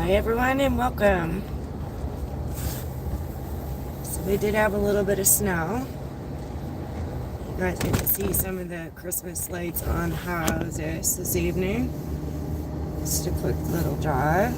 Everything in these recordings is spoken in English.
Hi everyone and welcome. So we did have a little bit of snow. You guys get to see some of the Christmas lights on houses this evening. Just a quick little drive.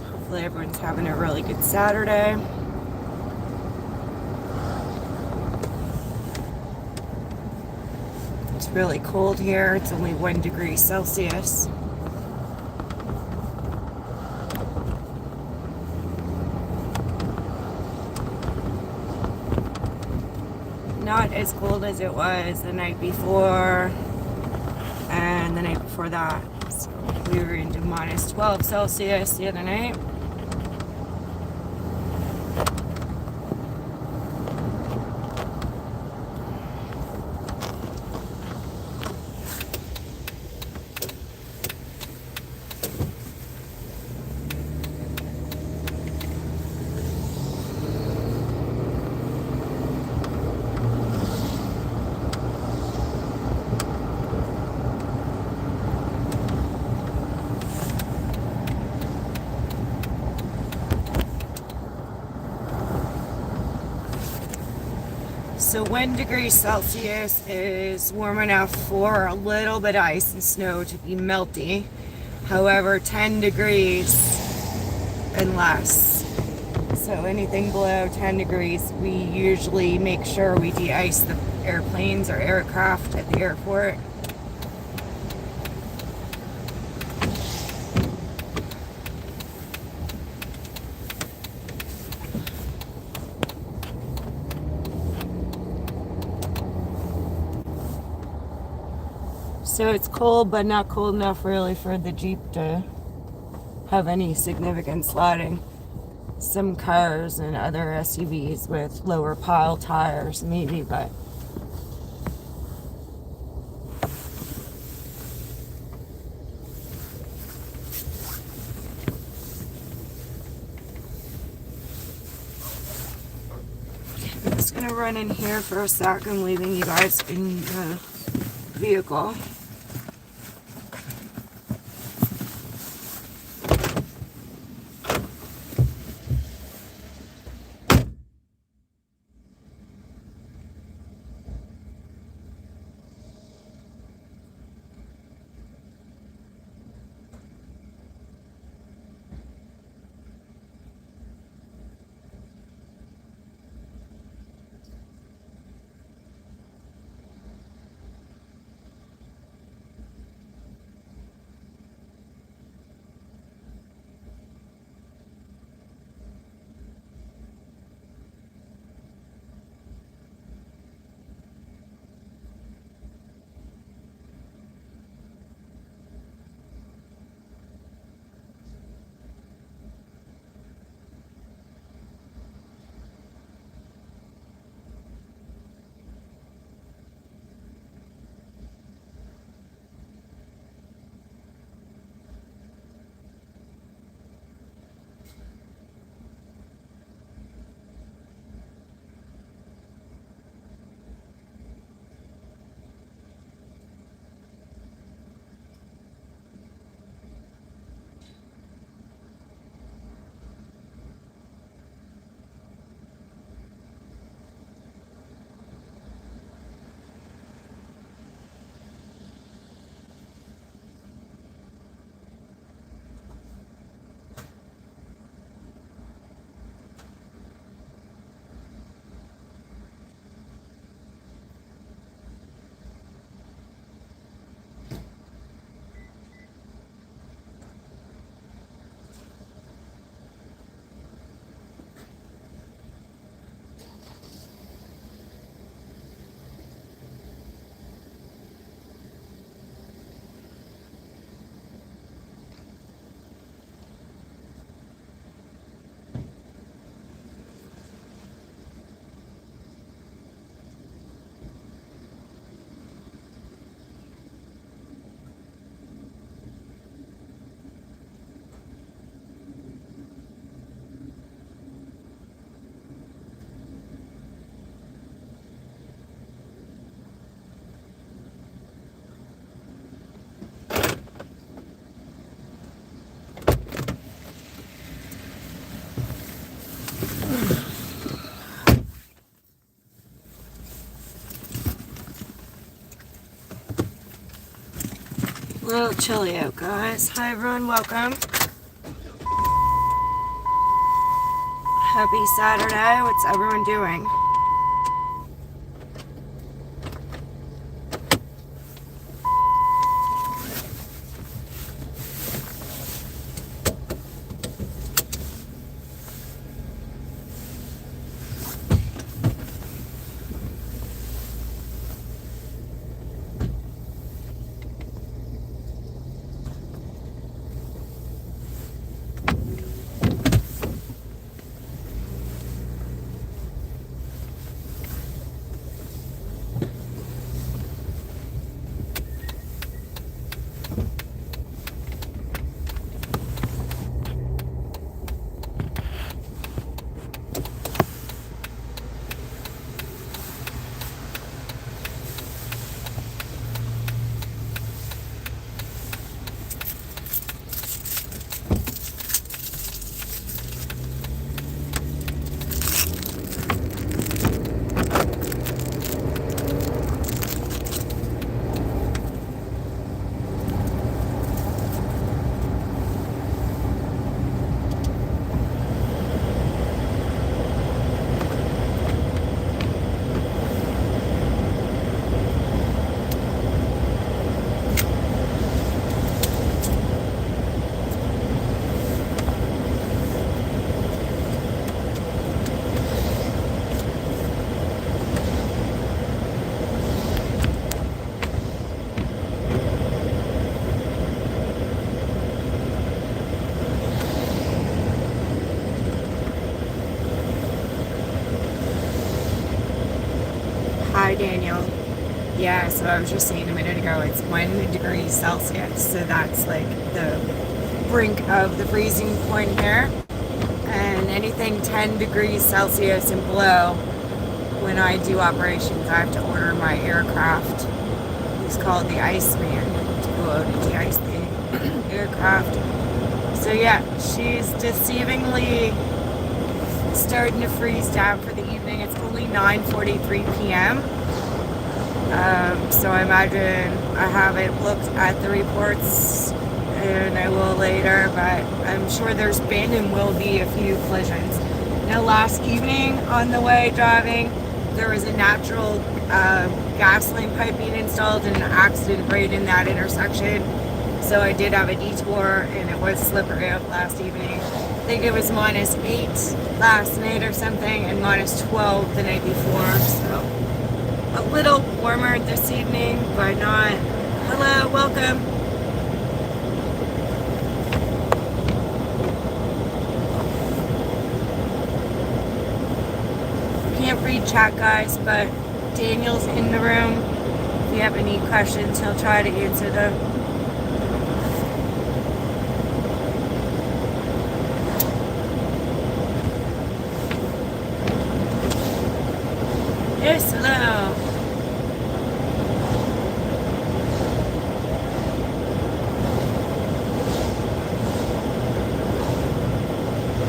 Hopefully everyone's having a really good Saturday. It's really cold here. It's only 1 degree Celsius. Not as cold as it was the night before and the night before that. So we were into minus 12 Celsius the other night. So 1 degree Celsius is warm enough for a little bit of ice and snow to be melty. However, 10 degrees and less. So anything below 10 degrees, we usually make sure we de-ice the airplanes or aircraft at the airport. So it's cold, but not cold enough really for the Jeep to have any significant sliding. Some cars and other SUVs with lower pile tires maybe, but I'm just gonna run in here for a sec. I'm leaving you guys in the vehicle. little chilly out, guys. Hi, everyone. Welcome. Happy Saturday. What's everyone doing? Hi, Daniel. Yeah, so I was just saying a minute ago, it's 1 degree Celsius, so that's like the brink of the freezing point here. And anything 10 degrees Celsius and below, when I do operations, I have to order my aircraft. He's called the Iceman to go out and de-ice the aircraft. So yeah, she's deceivingly starting to freeze down for the evening. It's only 9:43 p.m. So I imagine I haven't looked at the reports, and I will later, but I'm sure there's been and will be a few collisions. Now, last evening on the way driving, there was a natural gasoline pipe being installed and an accident right in that intersection. So I did have a detour, and it was slippery out last evening. I think it was -8 last night or something, and -12 the night before. So a little warmer this evening, but not. Hello, welcome. Can't read chat, guys, but Daniel's in the room. If you have any questions, he'll try to answer them. Yes, hello.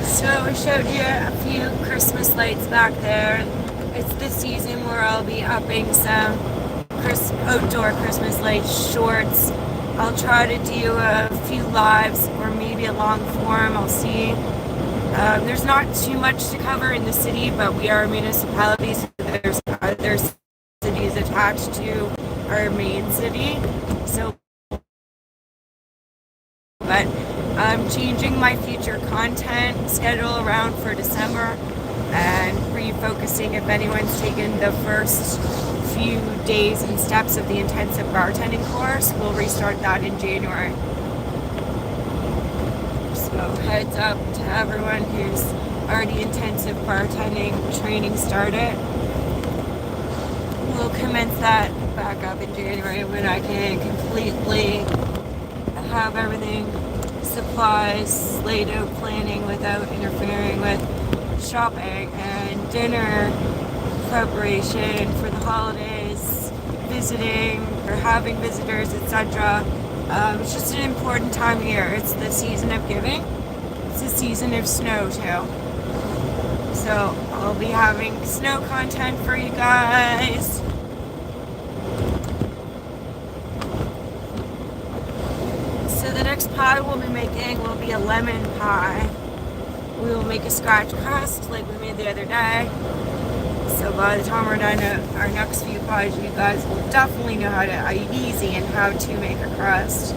So I showed you a few Christmas lights back there. It's the season where I'll be upping some outdoor Christmas light shorts. I'll try to do a few lives or maybe a long form. I'll see. There's not too much to cover in the city, but we are a municipality, so there's other cities attached to our main city. So, but I'm changing my future content schedule around for December and refocusing. If anyone's taken the first few days and steps of the intensive bartending course, we'll restart that in January. So heads up to everyone who's already intensive bartending training started. We'll commence that back up in January when I can completely have everything, supplies, laid out planning without interfering with shopping and dinner preparation for the holidays, visiting or having visitors, etc. It's just an important time of year. It's the season of giving. It's the season of snow too. So I'll be having snow content for you guys. next pie we'll be making will be a lemon pie. We will make a scratch crust like we made the other day. So by the time we're done our next few pies, you guys will definitely know how to easy and how to make a crust.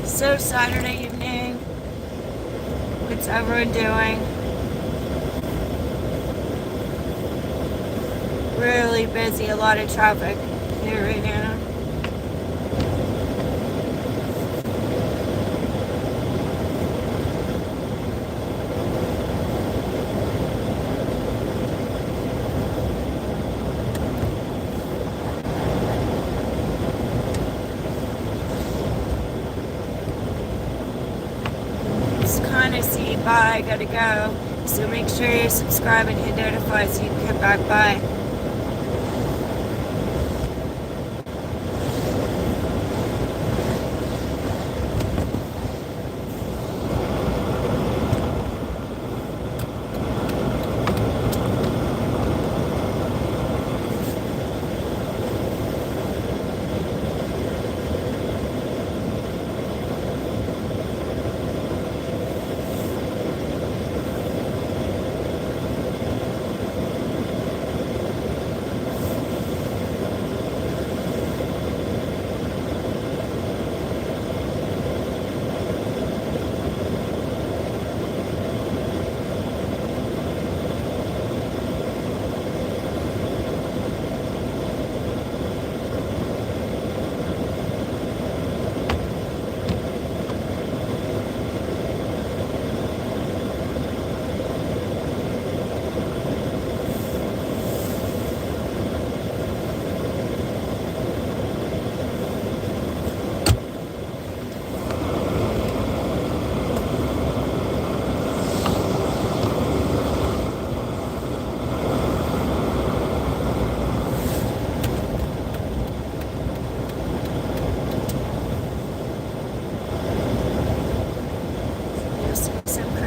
So Saturday evening, what's everyone doing? Really busy, a lot of traffic here right now. Kind of see bye, I gotta go. So make sure you subscribe and hit notify so you can get back by.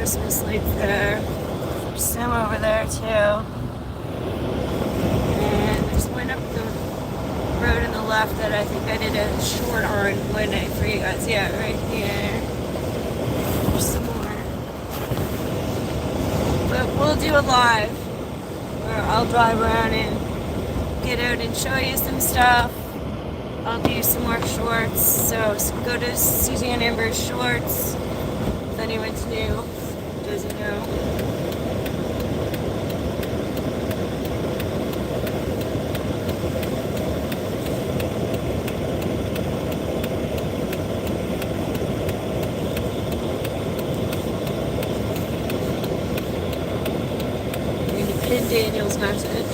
Christmas lights there. There's some over there too. And there's one up the road on the left that I think I did a short on one night for you guys. Yeah, right here. There's some more. But we'll do a live where I'll drive around and get out and show you some stuff. I'll do some more shorts. So go to Suzanne Amber's shorts if anyone's new. Doesn't know. I'm going to pin Daniel's message.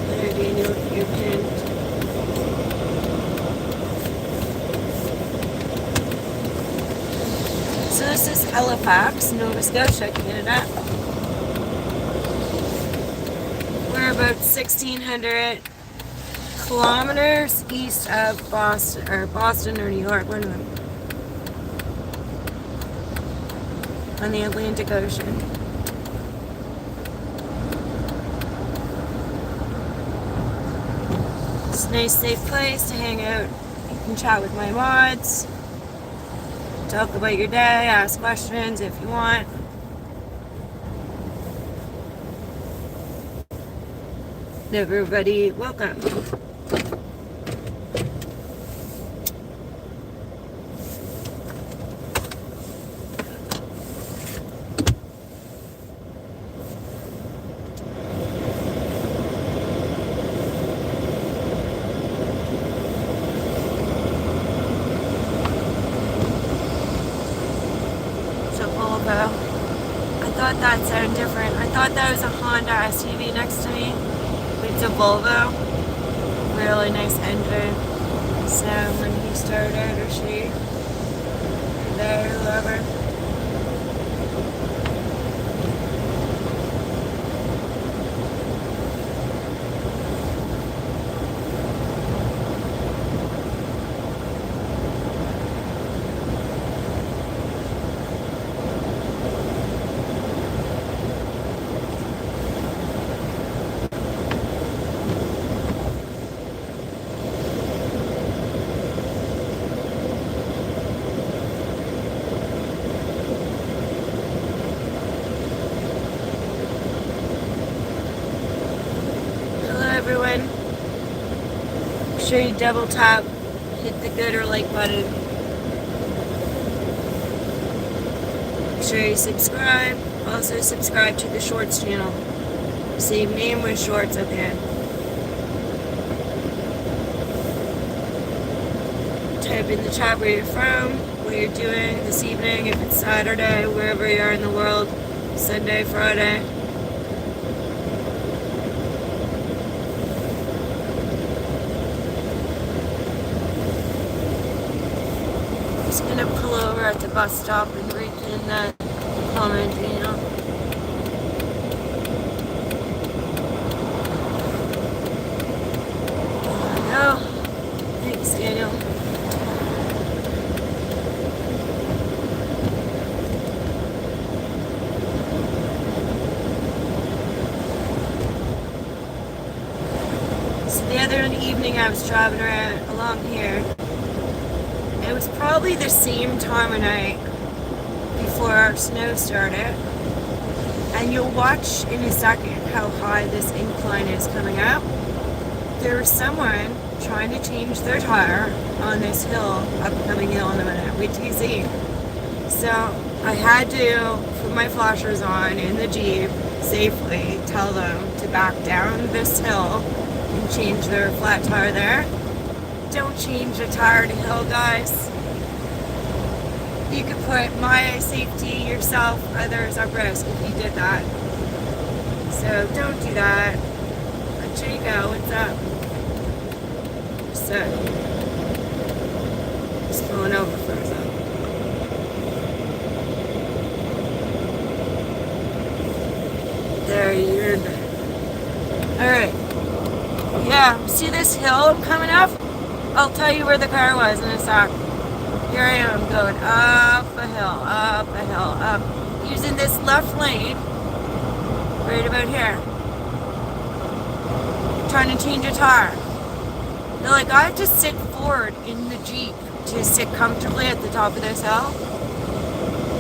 There, Daniel, you're pinned. So this is Halifax, Nova Scotia, Canada. We're about 1,600 kilometers east of Boston or New York, one of them, on the Atlantic Ocean. It's a nice, safe place to hang out. You can chat with my mods. Talk about your day, ask questions if you want. Everybody, welcome. I thought that sounded different. I thought that was a Honda SUV next to me. It's a Volvo. Really nice engine. So when he started, or she, or they, whoever. Make sure you double tap, hit the good or like button. Make sure you subscribe. Also subscribe to the Shorts channel. Same name with Shorts at the end. Type in the chat where you're from, what you're doing this evening, if it's Saturday, wherever you are in the world, Sunday, Friday. Just gonna pull over at the bus stop and read in that comment, you know. There we go. Thanks, Daniel. So the other evening I was driving around along here. It was probably the same time of night before our snow started. And you'll watch in a second how high this incline is coming up. There was someone trying to change their tire on this hill, upcoming hill in a minute. Wait till you see. So I had to put my flashers on in the Jeep safely, tell them to back down this hill and change their flat tire there. Don't change a tire to hill, guys. You could put my safety, yourself, others at risk if you did that. So don't do that. Jago, what's up? So, just going over for a second. There, you're there. Alright. Yeah, see this hill coming up? I'll tell you where the car was in a sec. Here I am going up a hill, up. Using this left lane, right about here. Trying to change a tire. They're like, I have to sit forward in the Jeep to sit comfortably at the top of this hill.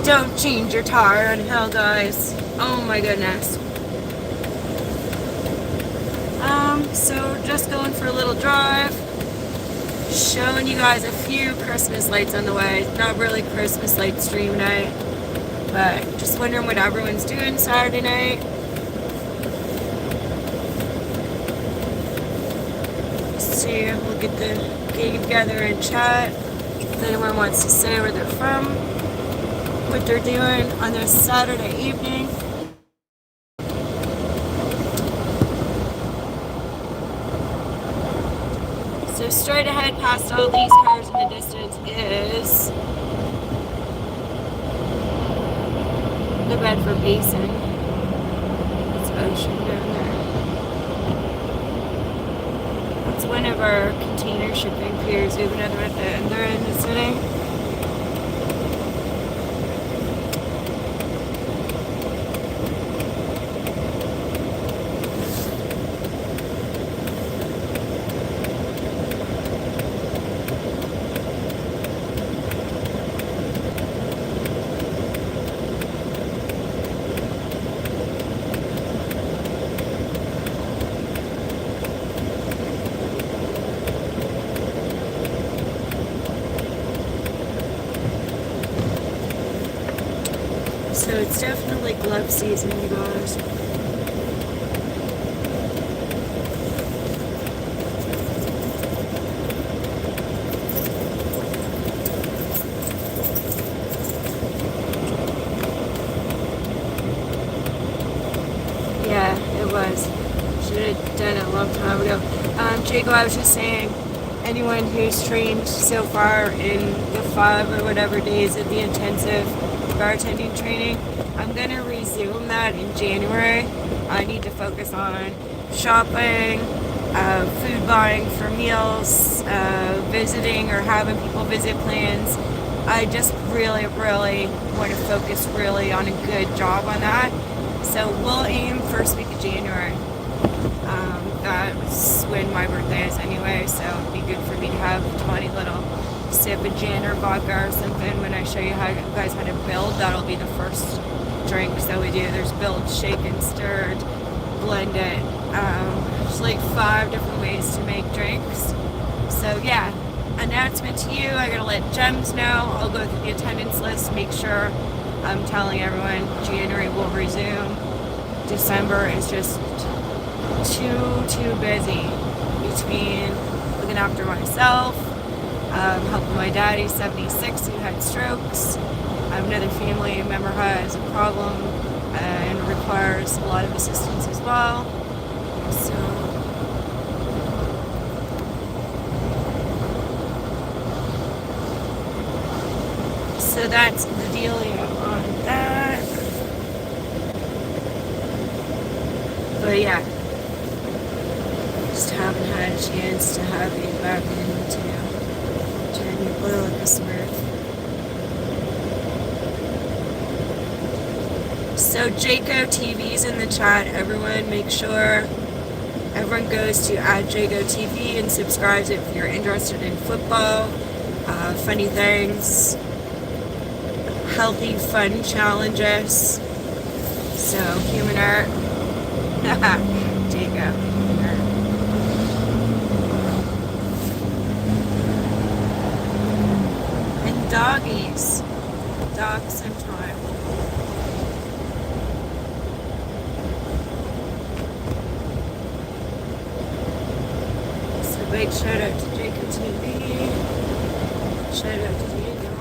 Don't change your tire on hill, guys. Oh my goodness. So just going for a little drive. Showing you guys a few Christmas lights on the way. Not really Christmas light stream night, but just wondering what everyone's doing Saturday night. See, we'll get together and chat. If anyone wants to say where they're from, what they're doing on their Saturday evening. So straight ahead past all these cars in the distance is the Bedford Basin. It's ocean down there. That's one of our container shipping piers. We have another at the other end of the city. So it's definitely glove season, you guys. Yeah, it was. Should have done it a long time ago. Jago, I was just saying, anyone who's trained so far in the 5 or whatever days of the intensive bartending training, I'm going to resume that in January. I need to focus on shopping, food buying for meals, visiting or having people visit plans. I just really want to focus really on a good job on that. So we'll aim first week of January. That's when my birthday is anyway, so it'd be good for me to have a tiny little sip of gin or vodka or something when I show you guys how to build. That'll be the first drinks that we do. There's build, shaken, stirred, blended. There's like 5 different ways to make drinks. announcement to you. I gotta let Gems know. I'll go through the attendance list, make sure I'm telling everyone January will resume. December is just too busy between looking after myself, helping my daddy, 76, who had strokes. Another family member has a problem and requires a lot of assistance as well. So that's the dealio on that. But yeah, just haven't had a chance to have you back into journey blue like a smurf. So Jaco TV's in the chat. Everyone make sure everyone goes to @Jaco TV and subscribes if you're interested in football, funny things, healthy fun challenges. So human art. Jaco. And doggies. Dogs sometime. So big shout out to Jaco TV. Shout out to Daniel.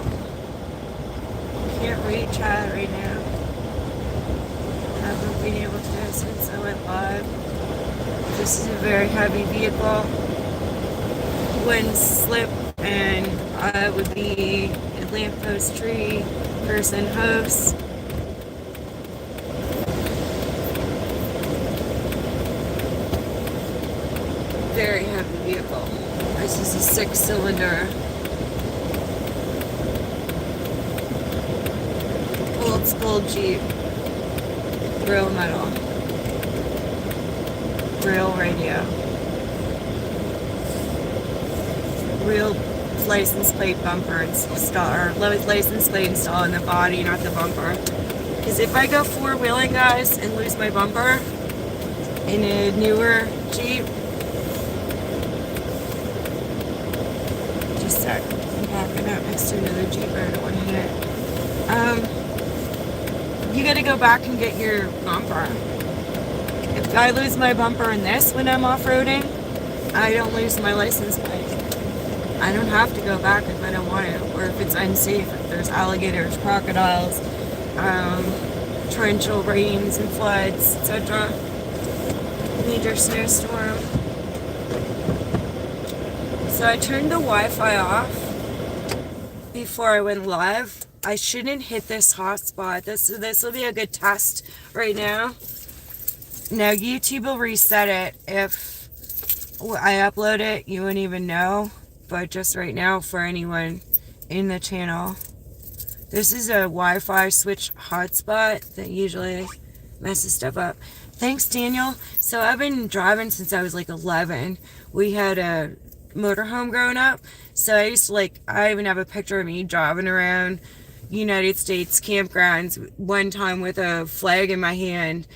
Can't read chat right now. Haven't been able to since I went live. This is a very heavy vehicle. Wind slip, and I would be a lamppost tree person host. Very heavy vehicle. This is a 6-cylinder. Old school Jeep. Real metal. Real radio. Real license plate bumper install, or license plate install in the body, not the bumper. Because if I go four-wheeling, guys, and lose my bumper in a newer Jeep, just a sec. I'm backing up next to another Jeep. I don't want to hit it. You gotta go back and get your bumper. If I lose my bumper in this when I'm off-roading, I don't lose my license plate. I don't have to go back if I don't want to, or if it's unsafe, if there's alligators, crocodiles, torrential rains and floods, etc. Major snowstorm. So I turned the Wi-Fi off before I went live. I shouldn't hit this hotspot. This will be a good test right now. Now YouTube will reset it if I upload it. You wouldn't even know. But just right now for anyone in the channel, this is a Wi-Fi switch hotspot that usually messes stuff up. Thanks, Daniel. So I've been driving since I was like 11. We had a motorhome growing up. So I used to I even have a picture of me driving around United States campgrounds one time with a flag in my hand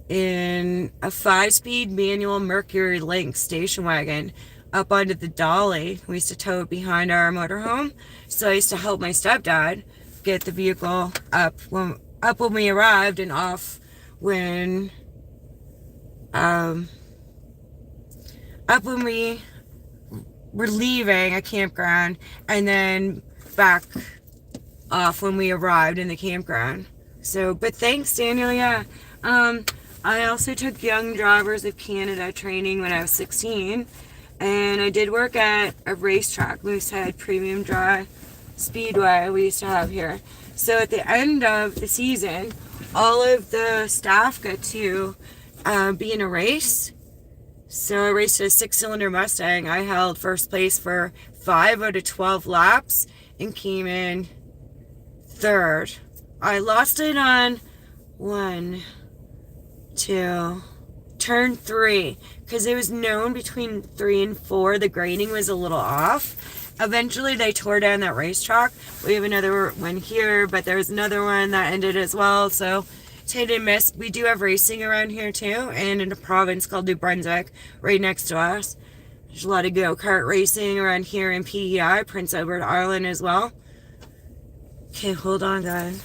in a 5-speed manual Mercury Lynx station wagon up onto the dolly. We used to tow it behind our motorhome. So I used to help my stepdad get the vehicle up when we arrived and off when we were leaving a campground, and then back off when we arrived in the campground. So, but thanks, Daniel. Yeah. I also took Young Drivers of Canada training when I was 16, and I did work at a racetrack, Moosehead Premium Dry Speedway we used to have here. So at the end of the season, all of the staff got to be in a race. So I raced a 6-cylinder Mustang. I held first place for 5 out of 12 laps and came in third. I lost it on turn 3, because it was known between 3 and 4 the grading was a little off. Eventually they tore down that racetrack. We have another one here, but there's another one that ended as well. So it's hit and miss. We do have racing around here too, and in a province called New Brunswick right next to us. There's a lot of go-kart racing around here in PEI, Prince Edward Island as well. Okay, hold on, guys.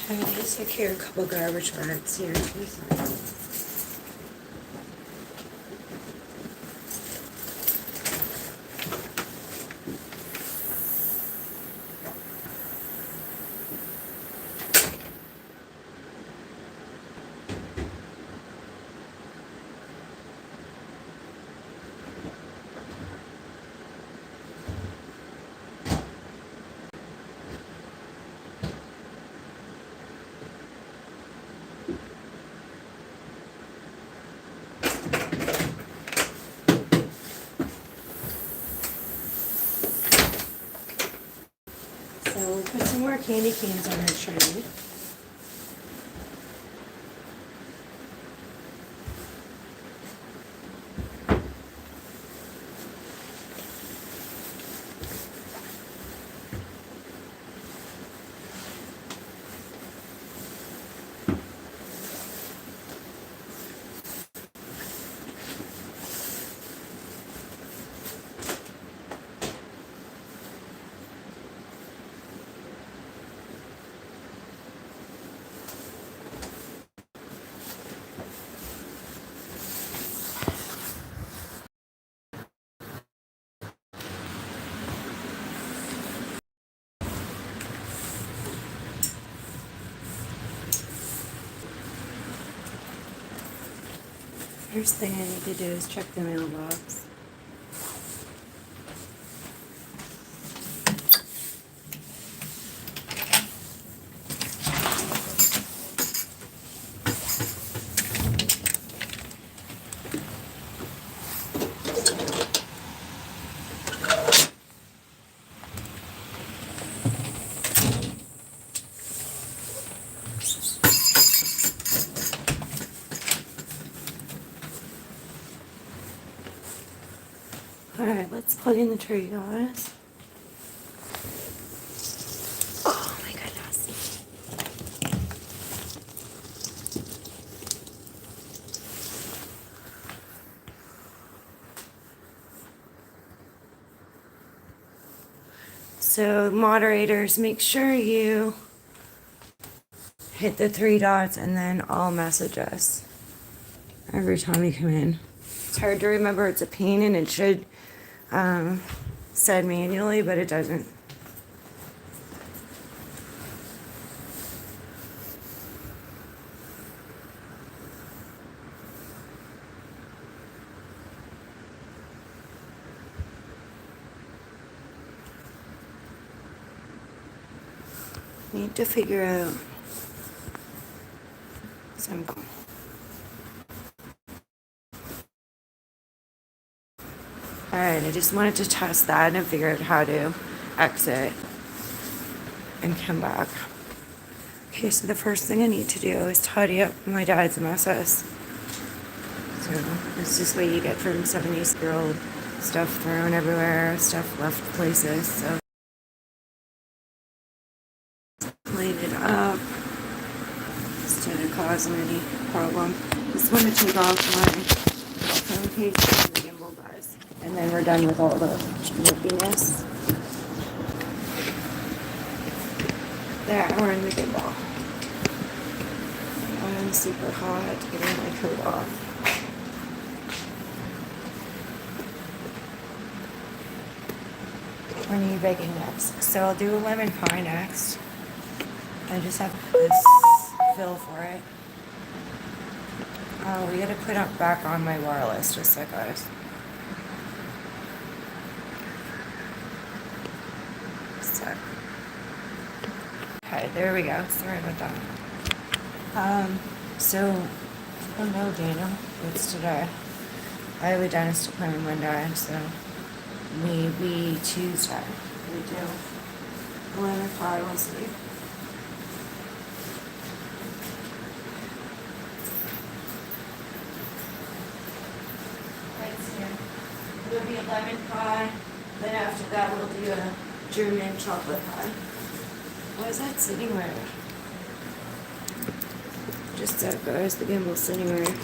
I just took care of a couple garbage bags here. So we'll put some more candy canes on our tray. First thing I need to do is check the mailbox. Alright, let's plug in the tree, guys. Oh my goodness. So, moderators, make sure you hit the 3 dots and then all message us every time you come in. It's hard to remember, it's a pain, and it should said manually, but it doesn't. Need to figure out something. Alright, I just wanted to test that and figure out how to exit and come back. Okay, so the first thing I need to do is tidy up my dad's messes. So this is what you get from 70-year-old stuff thrown everywhere, stuff left places. So clean it up instead of causing any problem. Just want to take off my phone case and the gimbal does. And then we're done with all the whippiness. There, we're in the gimbal. I'm super hot, getting my coat off. What are you baking next? So I'll do a lemon pie next. I just have this fill for it. Oh, we gotta put up back on my wireless, just a sec, guys. Sec. Okay, there we go. Sorry about that. Oh no, Daniel, it's today. I have a dentist appointment Monday, so maybe Tuesday. We do. Lemon pie, we'll see. It'll be a lemon pie. Then after that, we'll do a German chocolate pie. Why is that sitting right? Just that, guys. The gimbal's sitting right.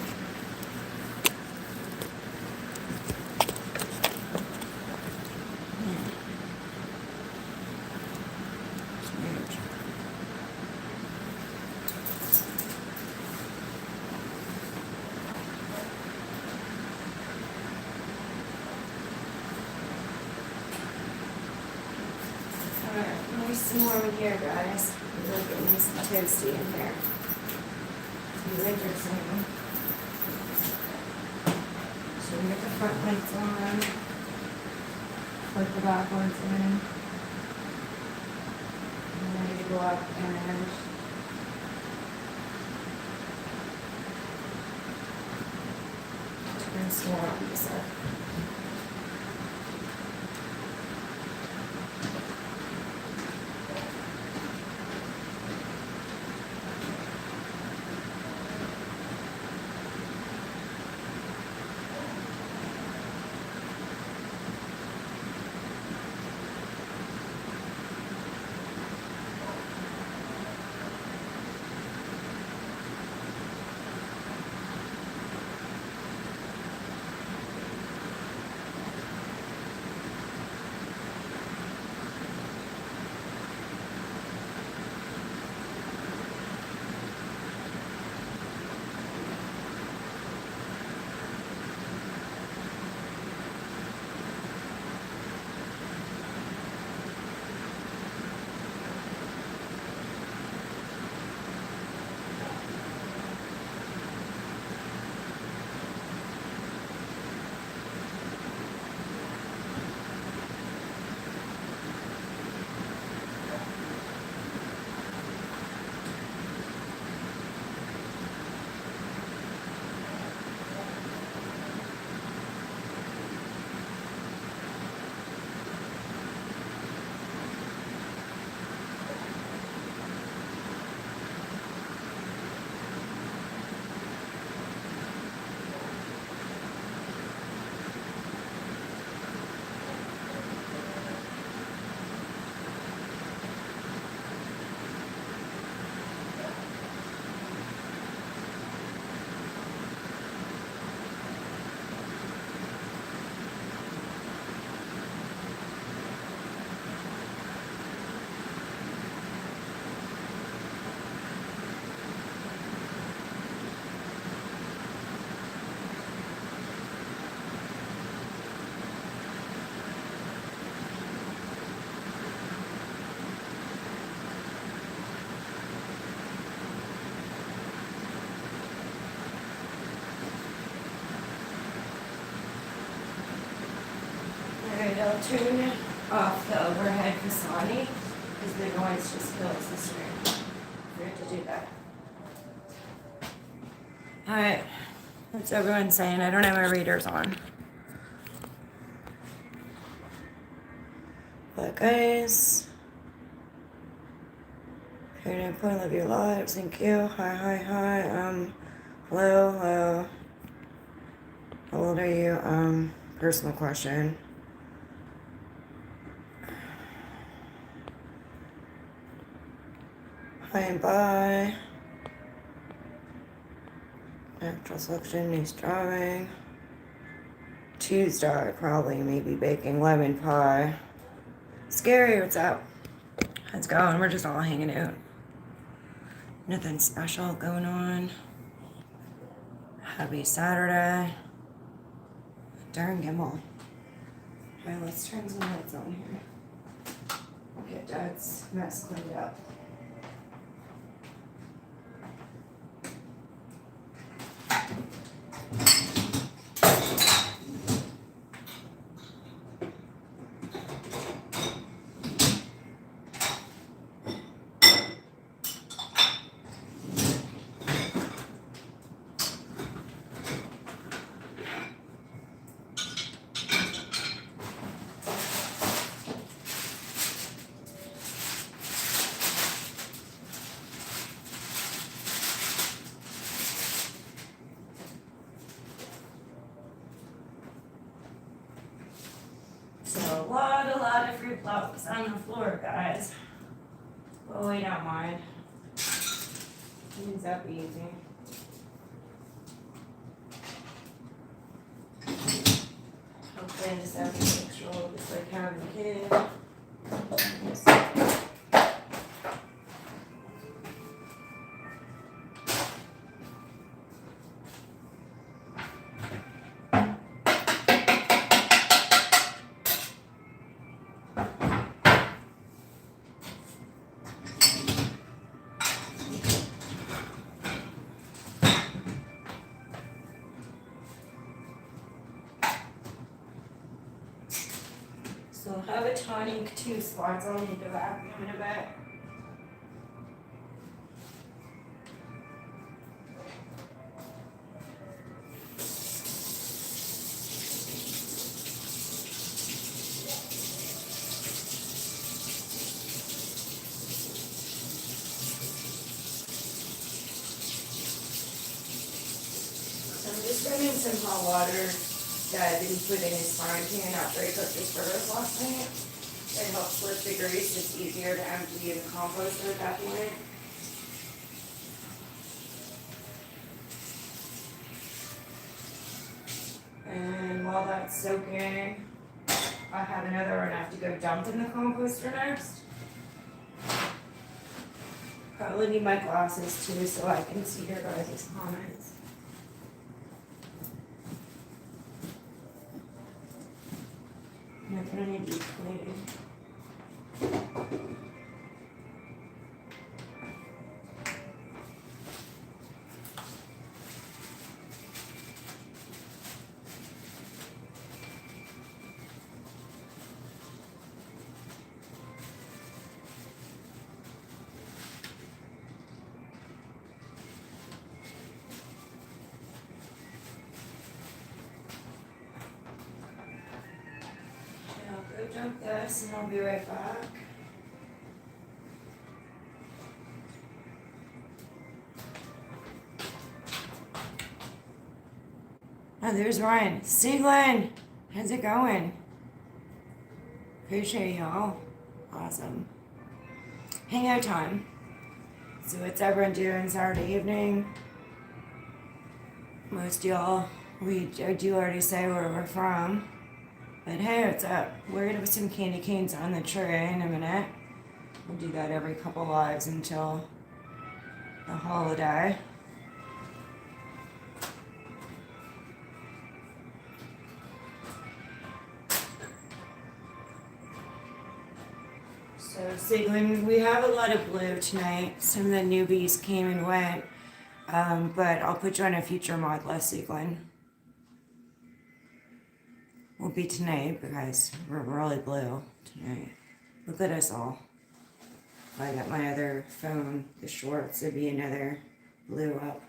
Some more in here, guys. We'll get nice and toasty in here. It's interesting. So we get the front lights on. Put the back ones in. And then you go up and turn some more on this side. Alright, I'll turn off the overhead Kasani because the noise just fills the screen. Forget to do that. Alright, what's everyone saying? I don't have my readers on. But guys, creating a point of your lives. Thank you. Hi. Hello. How old are you? Personal question. High and by. Natural selection, new strawberry. Tuesday, probably maybe baking lemon pie. Scary, what's up? How's it going? We're just all hanging out. Nothing special going on. Happy Saturday. Darn gimbal. Alright, let's turn some lights on here. Get Dad's mess cleaned up. So a lot of fruit blocks on the floor, guys. But we don't mind. Cleans up easy. Hopefully I just have to make sure it's like having a kid. So I'll have a tonic 2 spots. I'll need to vacuum in a bit. So I'm just bringing some hot water. Dad didn't put in his frying pan after he cooked his burgers last night. It helps with the grease. It's easier to empty in the composter at that point. And while that's soaking, I have another one I have to go dump in the composter next. Probably need my glasses too so I can see your guys' comments. I'm gonna need to be cleaning. I'll go dump this and I'll be right back. Oh, there's Ryan. Seaglin, how's it going? Appreciate y'all. Awesome. Hangout time. So what's everyone doing Saturday evening? Most of y'all, I do already say where we're from. But hey, what's up? We're gonna put some candy canes on the tray in a minute. We'll do that every couple lives until the holiday. So Siglin, we have a lot of blue tonight. Some of the newbies came and went. But I'll put you on a future mod list, Siglin. Won't be tonight because we're really blue tonight. Look at us all. If I got my other phone, the shorts, it'd be another blue up.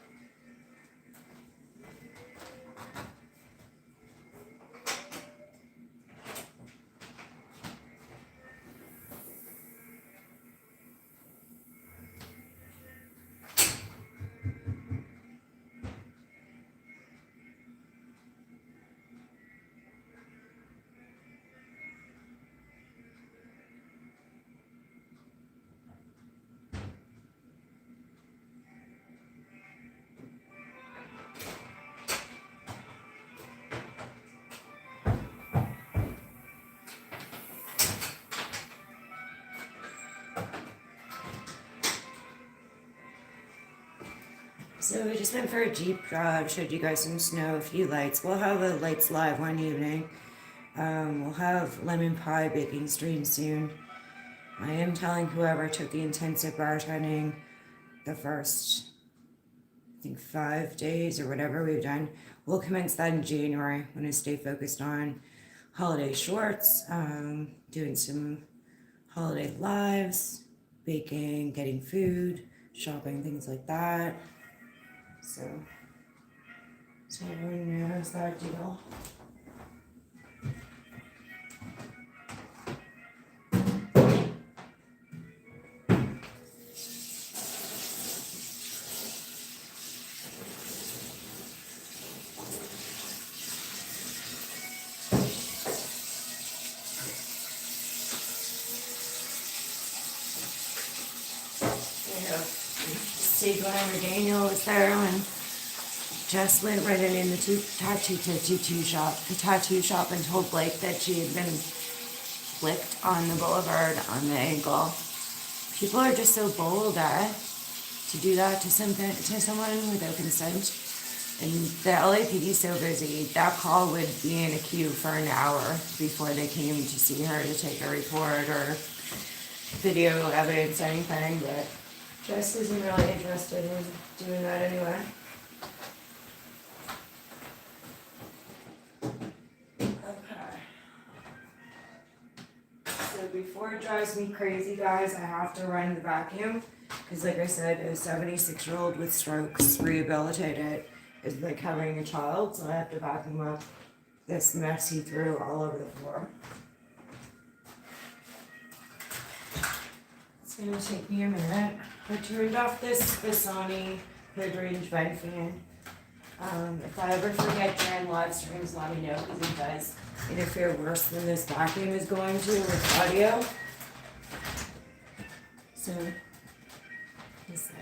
So we just went for a Jeep drive, showed you guys some snow, a few lights. We'll have the lights live one evening. We'll have lemon pie baking stream soon. I am telling whoever took the intensive bartending the first, I think 5 days or whatever we've done, we'll commence that in January. I'm going to stay focused on holiday shorts, doing some holiday lives, baking, getting food, shopping, things like that. So everyone knows that deal. See, whenever Daniel was there when Jess went running in the tattoo shop and told Blake that she had been flicked on the boulevard on the ankle. People are just so bold, to do that to someone without consent. And the LAPD is so busy, that call would be in a queue for an hour before they came to see her to take a report or video evidence, anything, but Jess isn't really interested in doing that anyway. Okay. So before it drives me crazy, guys, I have to run the vacuum. Because like I said, a 76-year-old with strokes, rehabilitated, is like having a child. So I have to vacuum up this mess he threw all over the floor. It's going to take me a minute. I turned off this Bassani mid-range vent fan. If I ever forget during live streams, let me know, because it does interfere worse than this vacuum is going to with audio. So, what's that?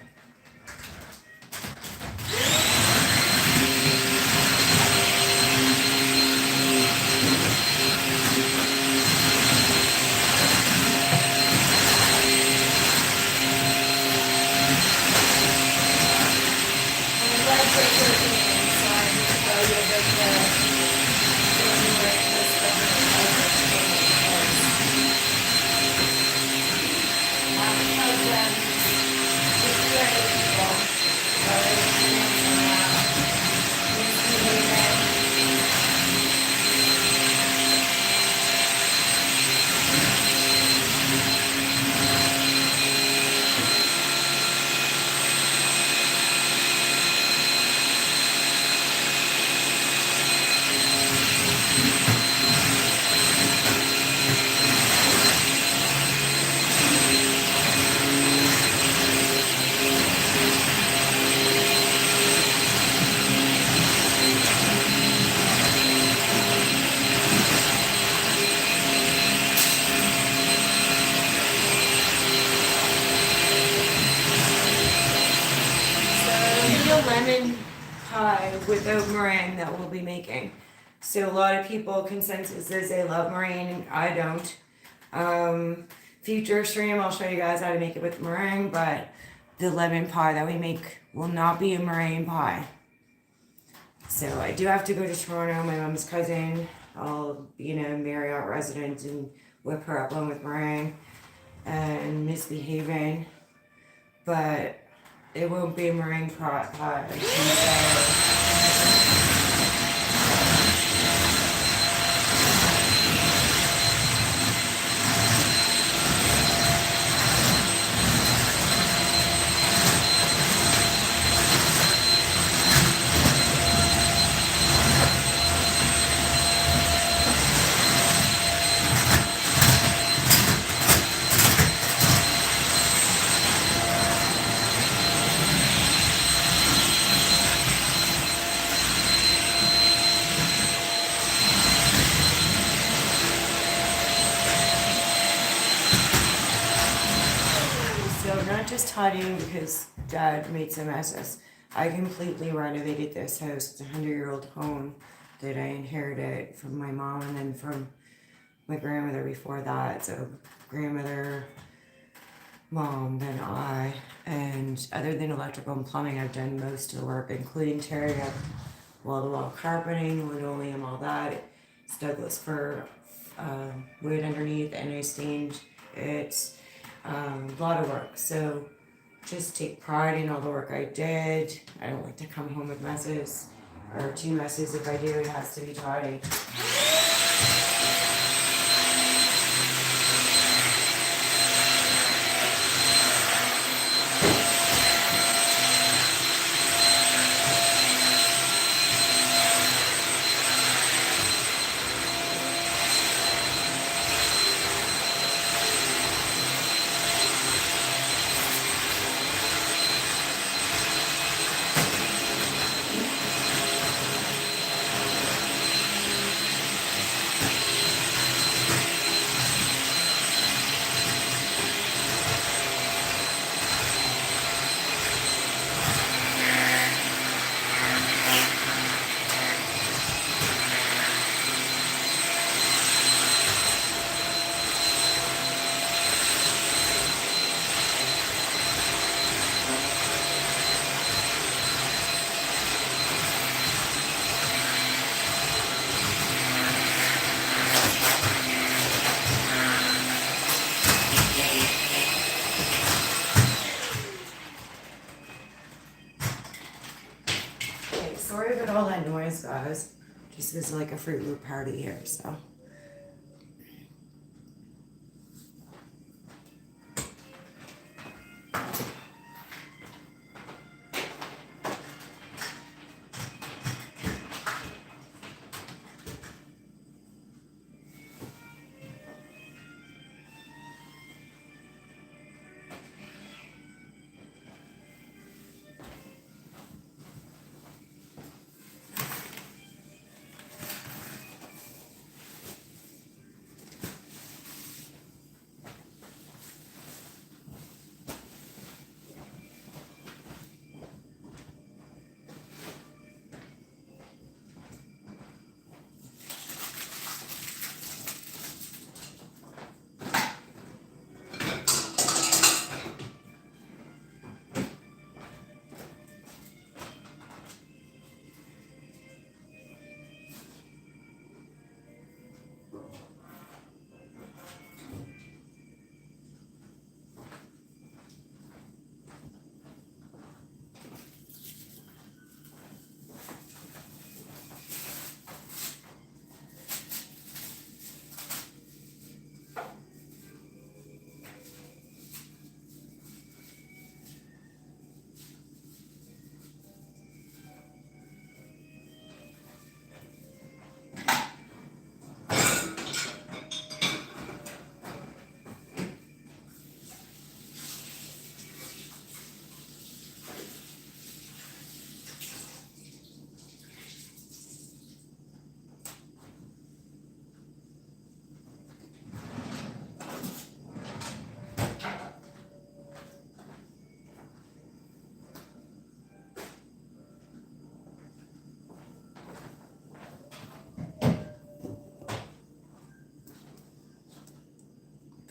Lemon pie without meringue that we'll be making. So a lot of people, consensus is they love meringue, I don't. Future stream, I'll show you guys how to make it with meringue, but the lemon pie that we make will not be a meringue pie. So I do have to go to Toronto, my mom's cousin. I'll be in a Marriott residence and whip her up one with meringue and misbehaving. But it won't be a meringue pie. Not just tidying because Dad made some messes. I completely renovated this house. It's a 100-year-old home that I inherited from my mom and then from my grandmother before that. So grandmother, mom, then I. And And other than electrical and plumbing, I've done most of the work, including tearing up wall-to-wall carpeting, linoleum, all that. It's Douglas fir, wood underneath, and I stained it. A lot of work. So just take pride in all the work I did. I don't like to come home with messes, or 2 messes. If I do, it has to be tidy. Sorry about all that noise, guys. Just was like a Fruit Loop party here, so.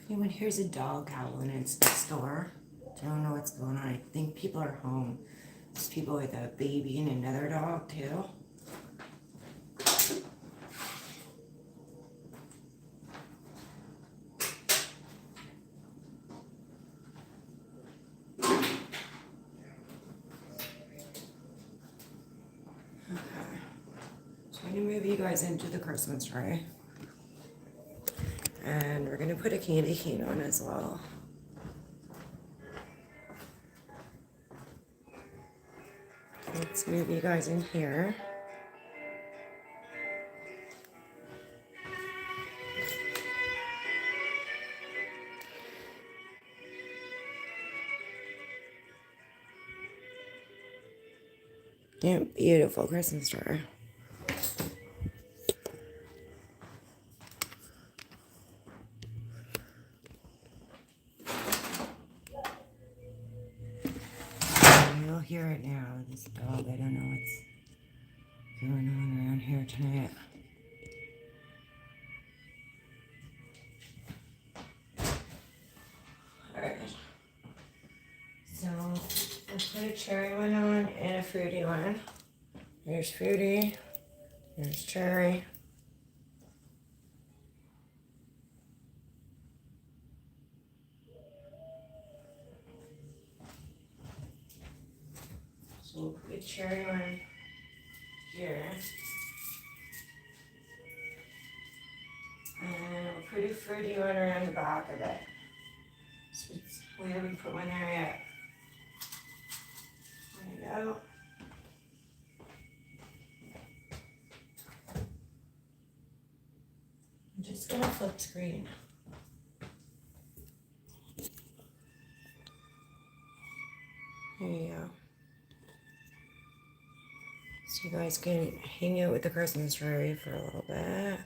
Anyone hears a dog howling, it's next door. I don't know what's going on. I think people are home. There's people with a baby and another dog too. Okay. So I'm gonna move you guys into the Christmas tree. And we're gonna put a candy cane on as well. Let's move you guys in here. Yeah, beautiful Christmas tree. You'll hear it now, this dog. I don't know what's going on around here tonight. Alright. So Put a cherry one on and a fruity one. Here's fruity. Here's cherry. So we'll put a cherry one here. And we'll put a fruity one around the back of it. So we haven't put one there yet. There you go. I'm just gonna flip screen. There you go. So you guys can hang out with the Christmas tree for a little bit.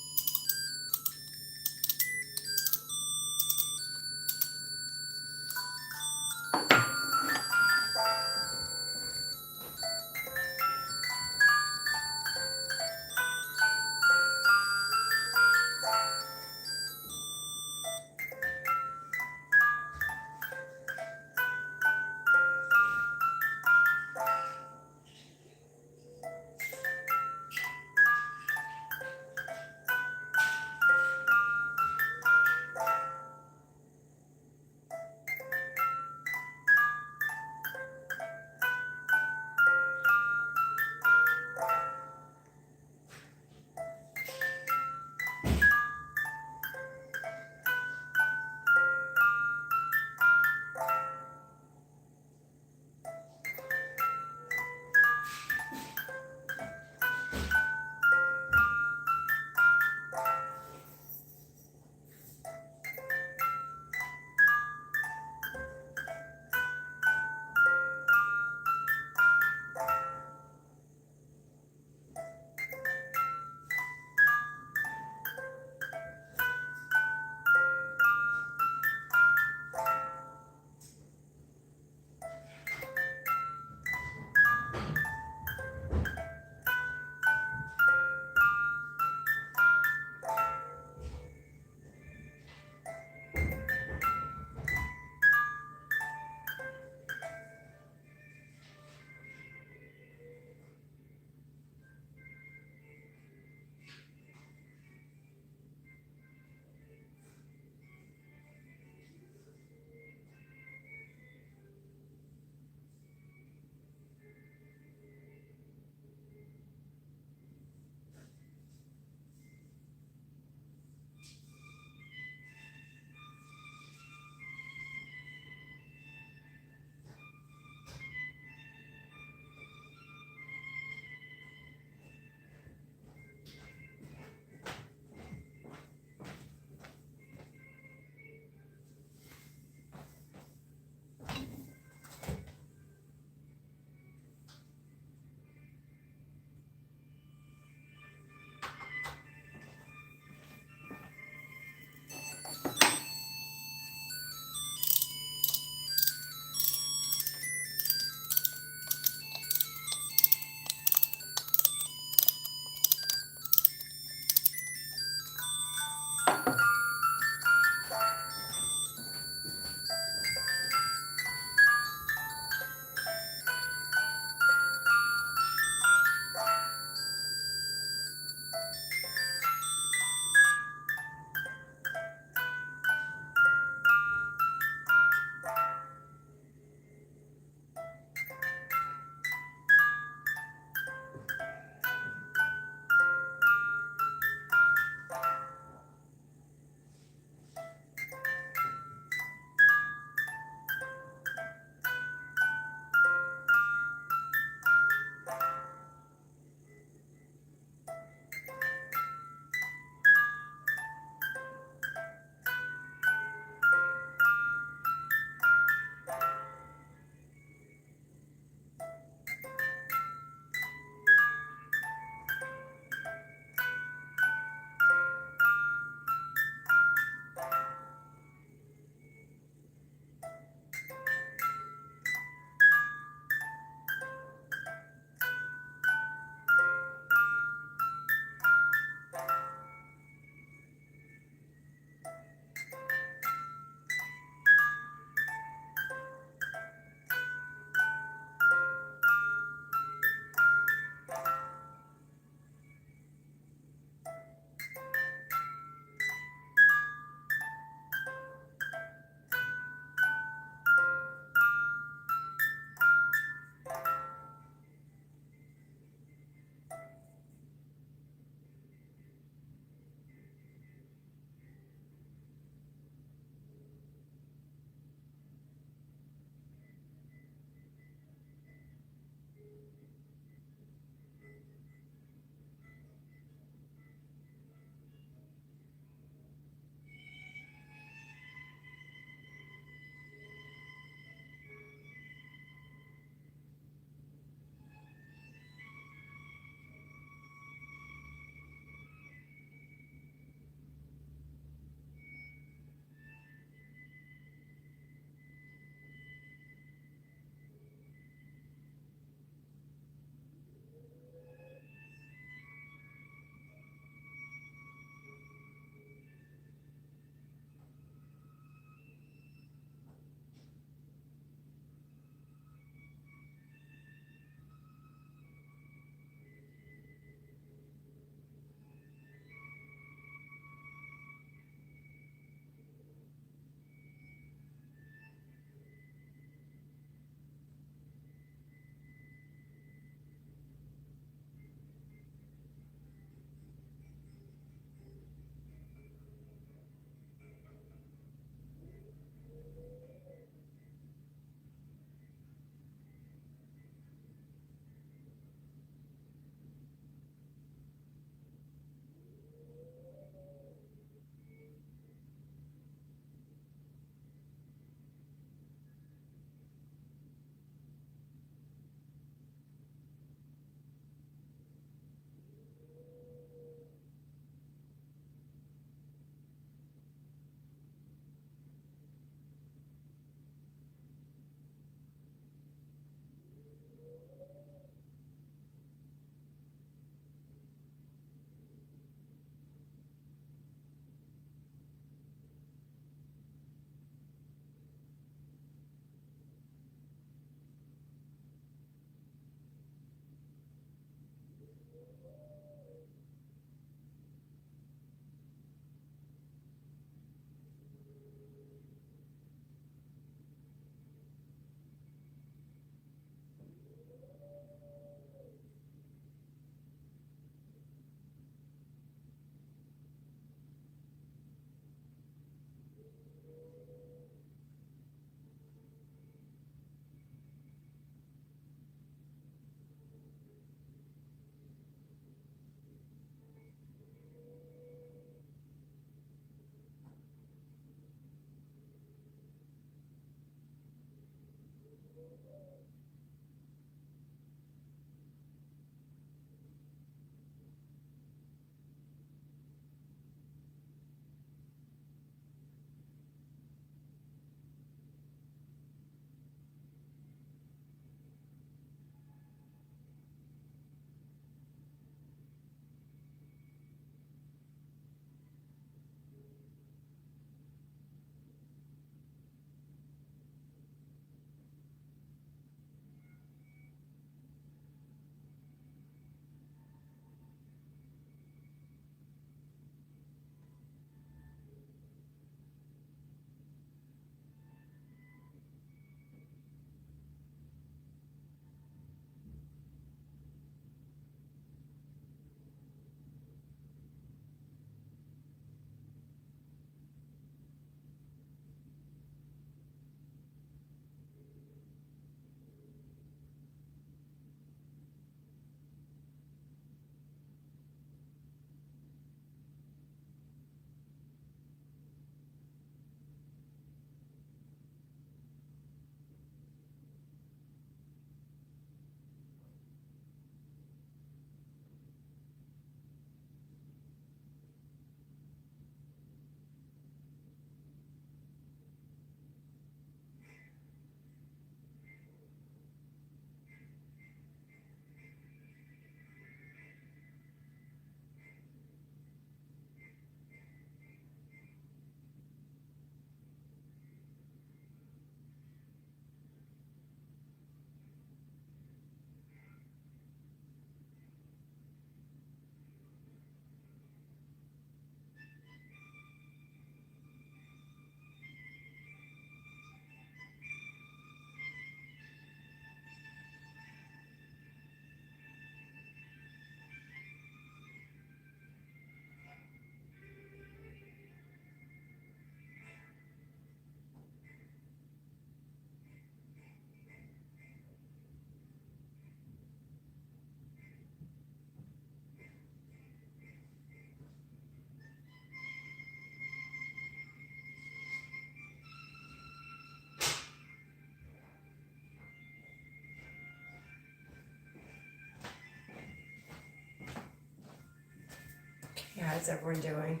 Yeah, how's everyone doing?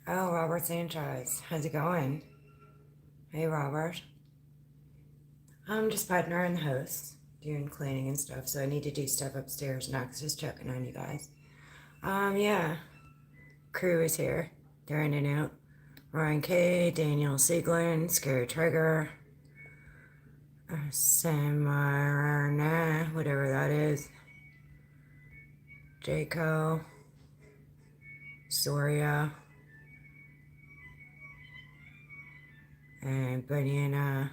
Oh, Robert Sanchez. How's it going? Hey, Robert. I'm just partnering the host, doing cleaning and stuff, so I need to do stuff upstairs next. Just checking on you guys. Yeah. Crew is here. They're in and out. Ryan K, Daniel Sieglin, Scary Trigger, Samarna, whatever that is. Jaco, Soria, and Banana.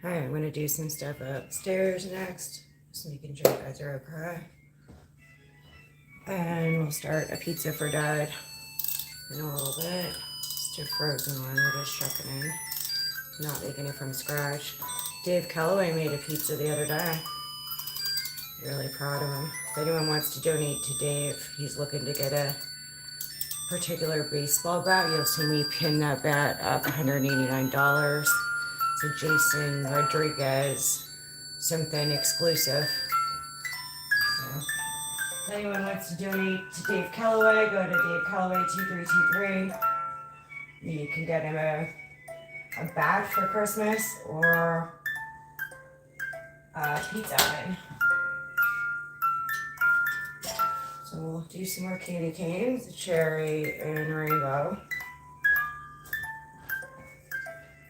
Alright, I'm gonna do some stuff upstairs next. Just making sure you guys are okay. And we'll start a pizza for Dad in a little bit. Just a frozen one, we're just checking in. Not making it from scratch. Dave Calloway made a pizza the other day. Really proud of him. If anyone wants to donate to Dave, he's looking to get a particular baseball bat. You'll see me pin that bat up $189. It's a Jason Rodriguez, something exclusive. So, if anyone wants to donate to Dave Calloway, go to Dave Calloway 2323. You can get him a bat for Christmas or a pizza oven. So we'll do some more candy canes, cherry and rainbow.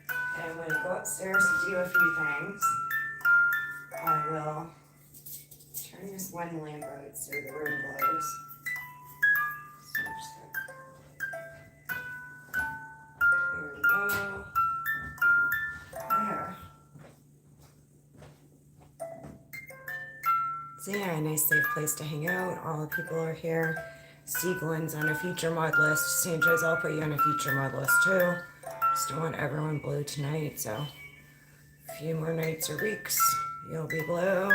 And I'm going to go upstairs and do a few things. I will turn this one lamp out so the room glows. So there we go. There. So yeah, a nice safe place to hang out. All the people are here. Siegelin's on a feature mod list. Sanchez, I'll put you on a feature mod list too. Just don't want everyone blue tonight, so a few more nights or weeks, you'll be blue.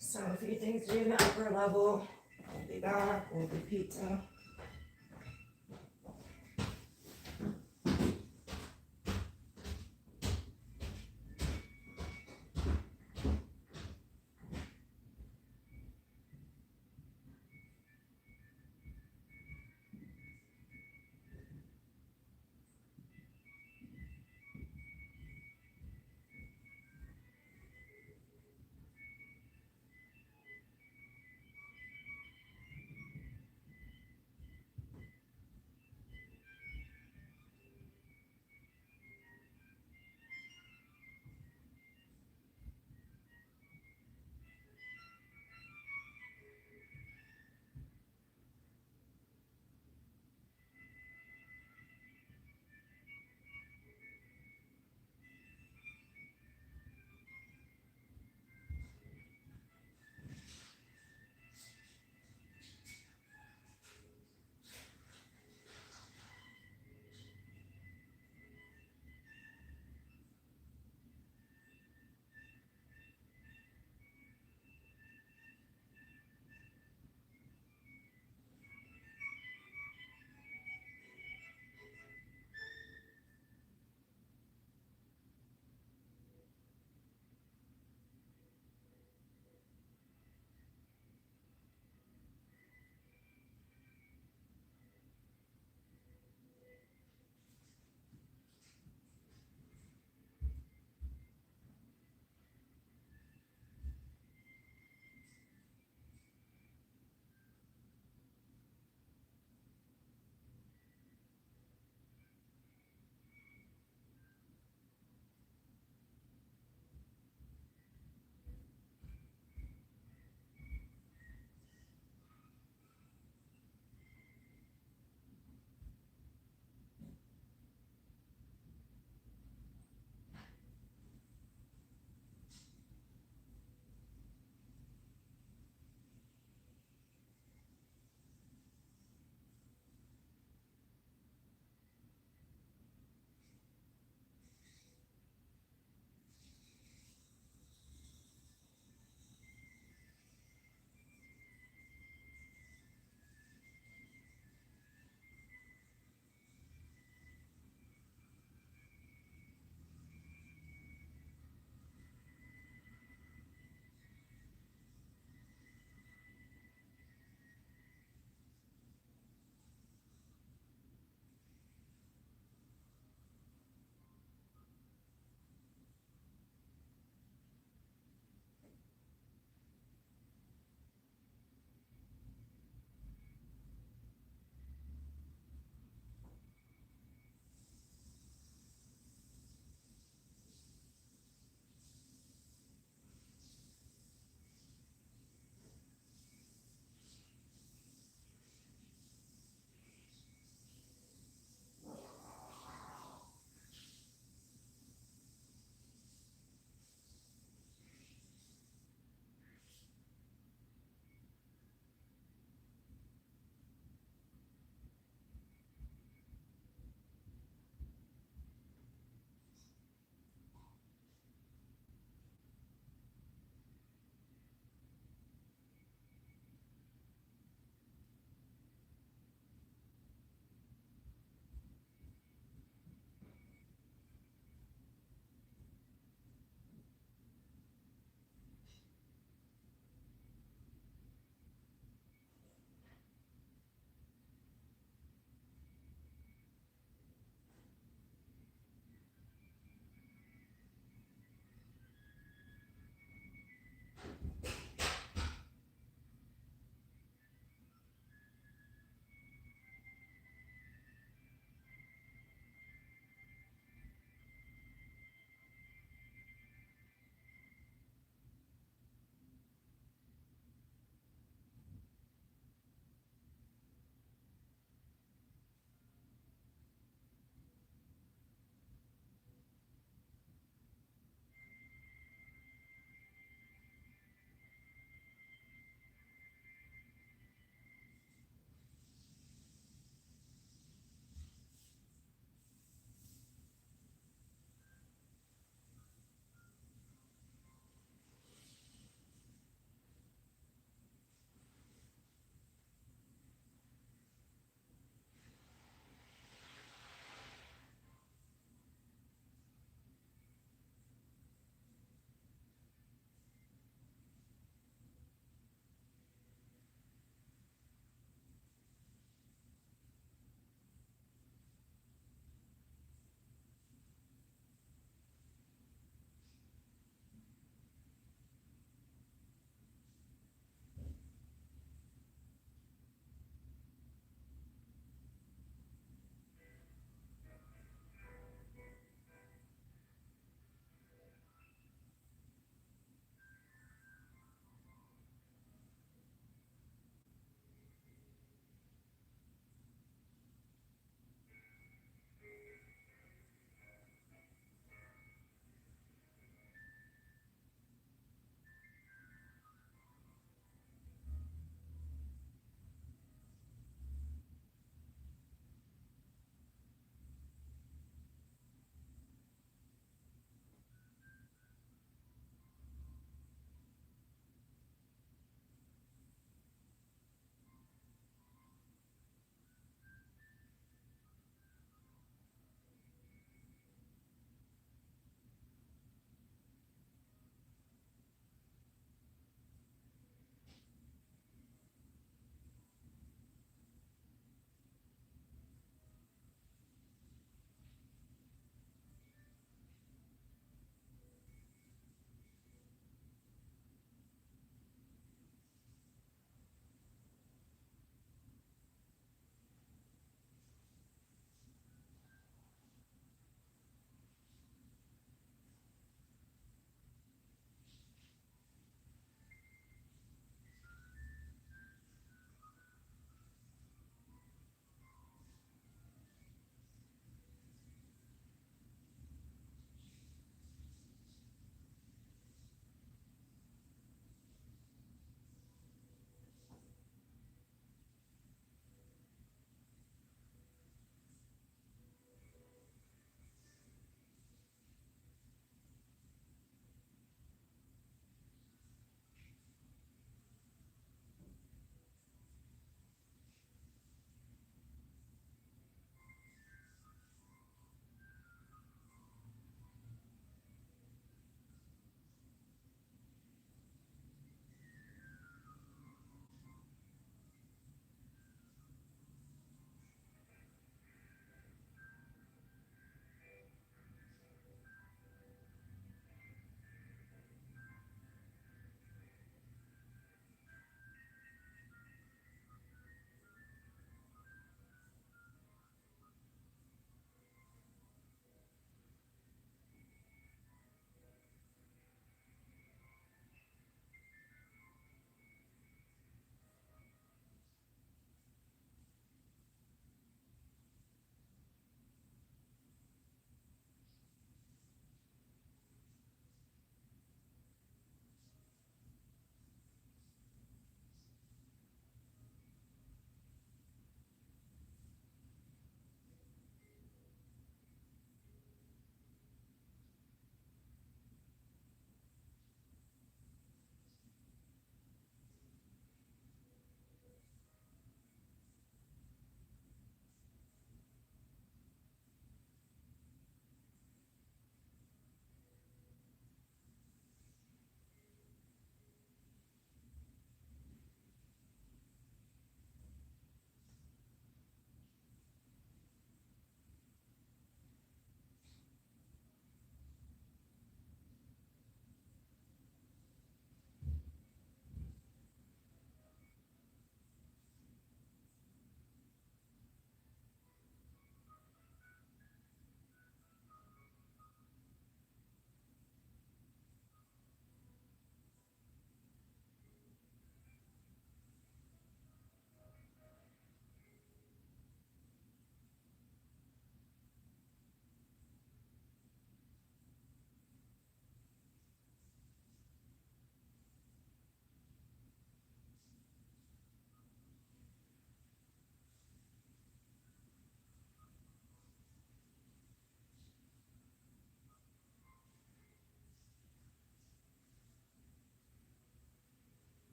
So a few things to do in the upper level. We'll be back, we'll do pizza.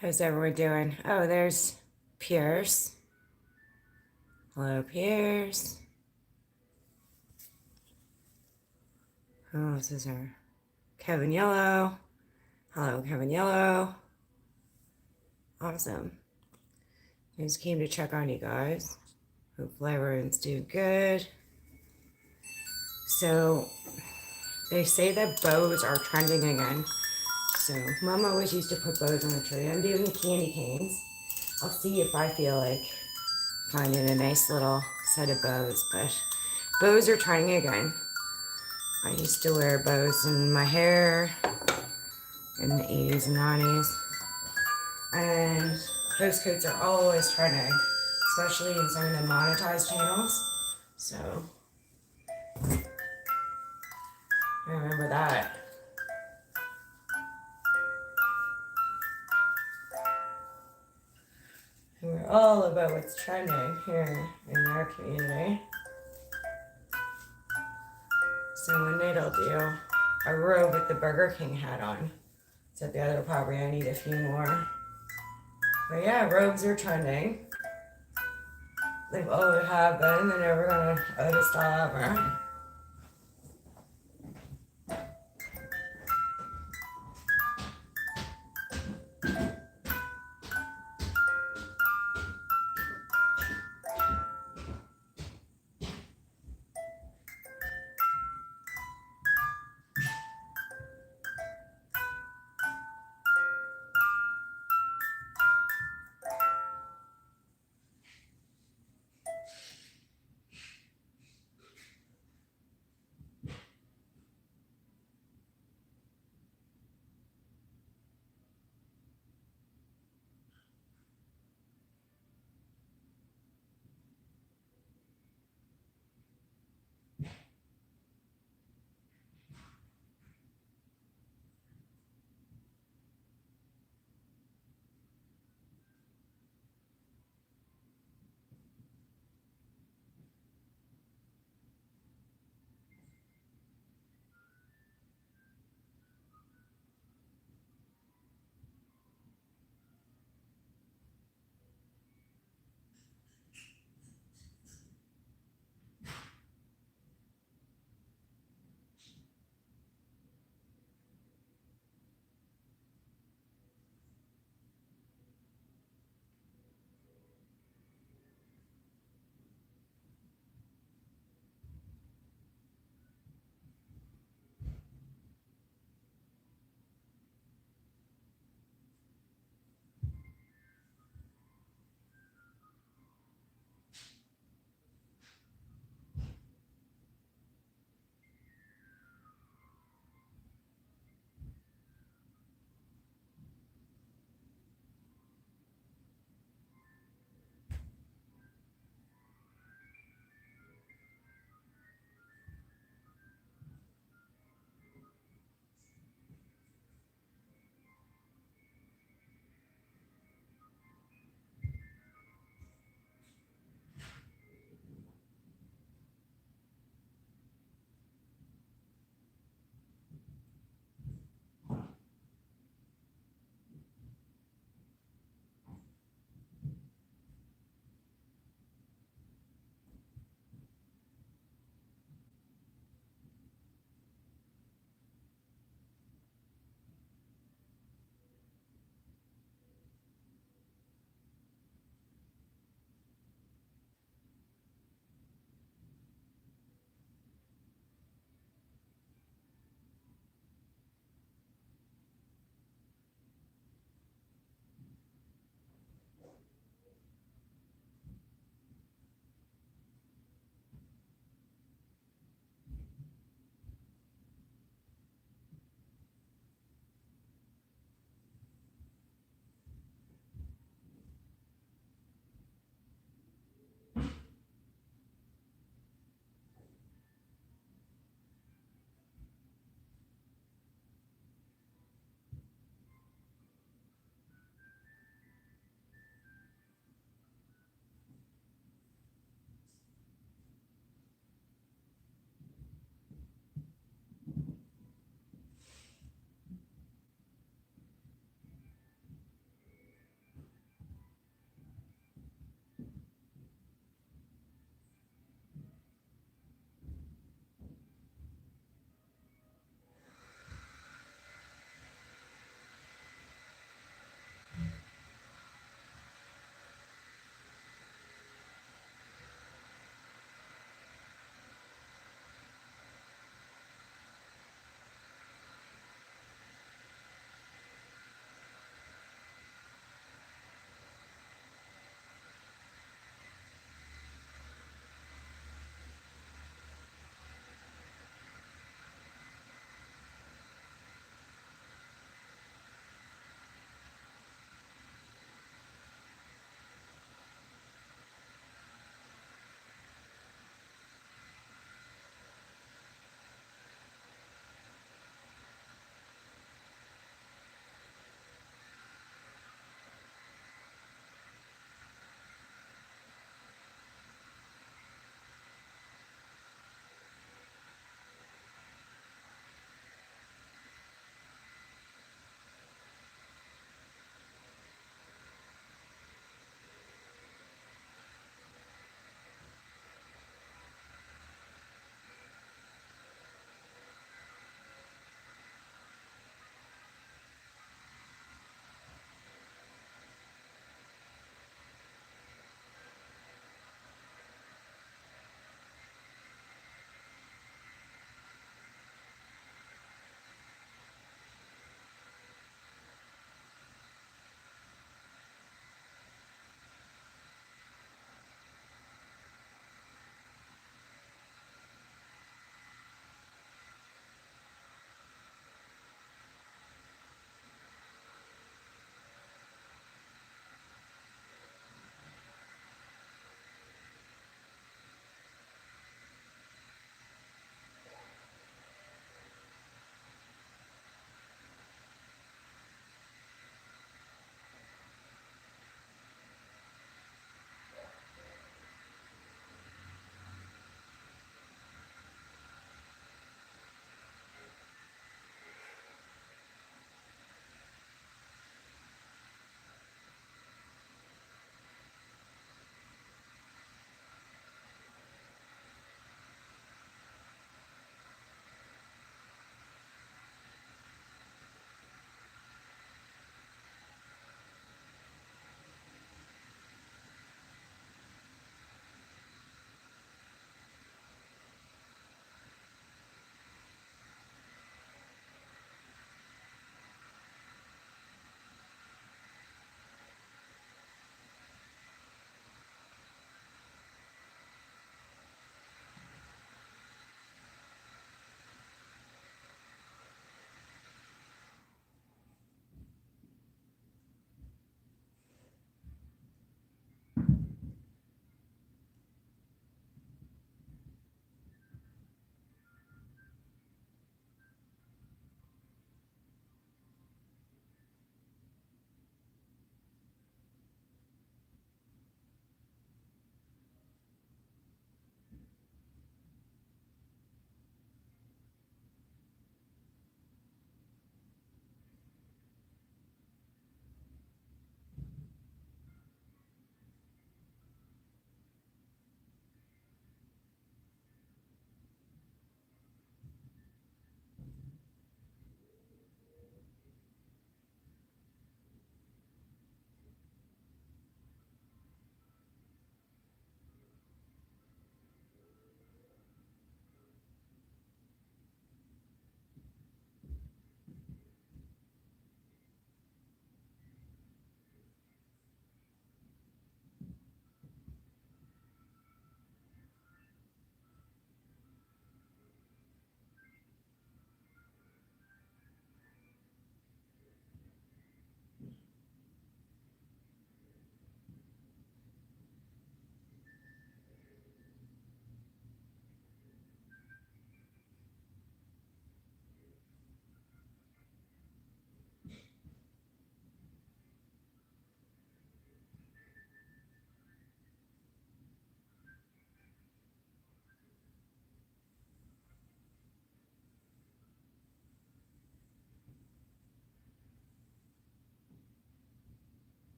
How's everyone doing? Oh, there's Pierce. Hello, Pierce. Who else is there? Kevin Yellow. Hello, Kevin Yellow. Awesome. I just came to check on you guys. Hopefully everyone's doing good. So, they say that bows are trending again. So, Mom always used to put bows on the tree. I'm doing candy canes. I'll see if I feel like finding a nice little set of bows, but bows are trending again. I used to wear bows in my hair in the 80s and 90s. And post coats are always trending, especially in some of the monetized channels. So, I remember that. And we're all about what's trending here in our community. So one night I'll do a robe with the Burger King hat on. It's at the other property. I need a few more. But yeah, robes are trending. They've always have been. They're never gonna out of style ever.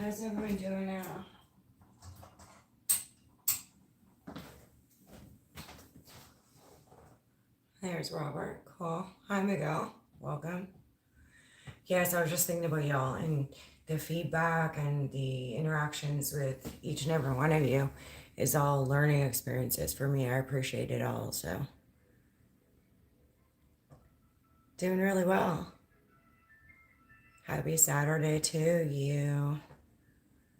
How's everyone doing now? There's Robert. Cool. Hi, Miguel. Welcome. Yes, I was just thinking about y'all and the feedback and the interactions with each and every one of you is all learning experiences for me. I appreciate it all. So, doing really well. Happy Saturday to you.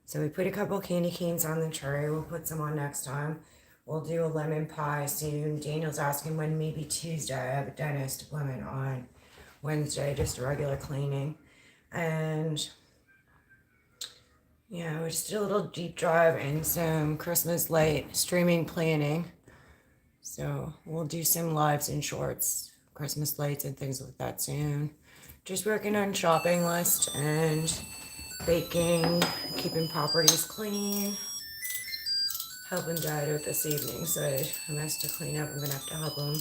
So we put a couple candy canes on the tray. We'll put some on next time. We'll do a lemon pie soon. Daniel's asking when, maybe Tuesday. I have a dentist appointment on Wednesday, just a regular cleaning. And yeah, we just did a little deep dive and some Christmas light streaming planning. So we'll do some lives and shorts, Christmas lights and things like that soon. Just working on shopping list and baking, keeping properties clean. Helping Dad with this evening, so I messed to clean up. I'm gonna have to help him,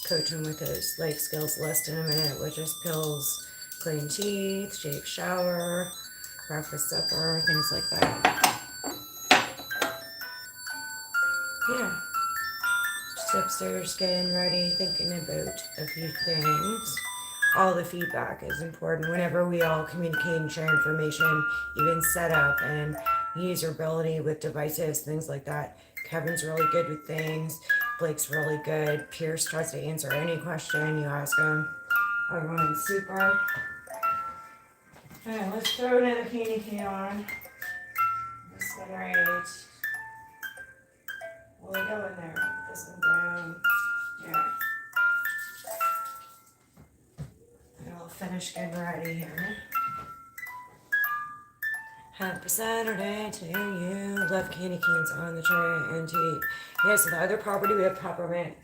coach him with his life skills list in a minute, which is pills, clean teeth, shave, shower, breakfast, supper, things like that. Yeah, just upstairs getting ready, thinking about a few things. All the feedback is important whenever we all communicate and share information, even setup and usability with devices, things like that. Kevin's really good with things. Blake's really good. Pierce tries to answer any question you ask him. Everyone's super. Alright, let's throw another candy cane on. This one right. Will it go in there? Put this one down. Yeah. And I'll finish getting ready here. Happy Saturday to you. Love candy canes on the tray and to eat. Yeah, so the other property we have peppermint.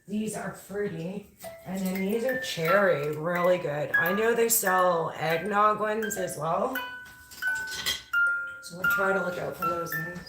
These are fruity. And then these are cherry. Really good. I know they sell eggnog ones as well. So we'll try to look out for those ones.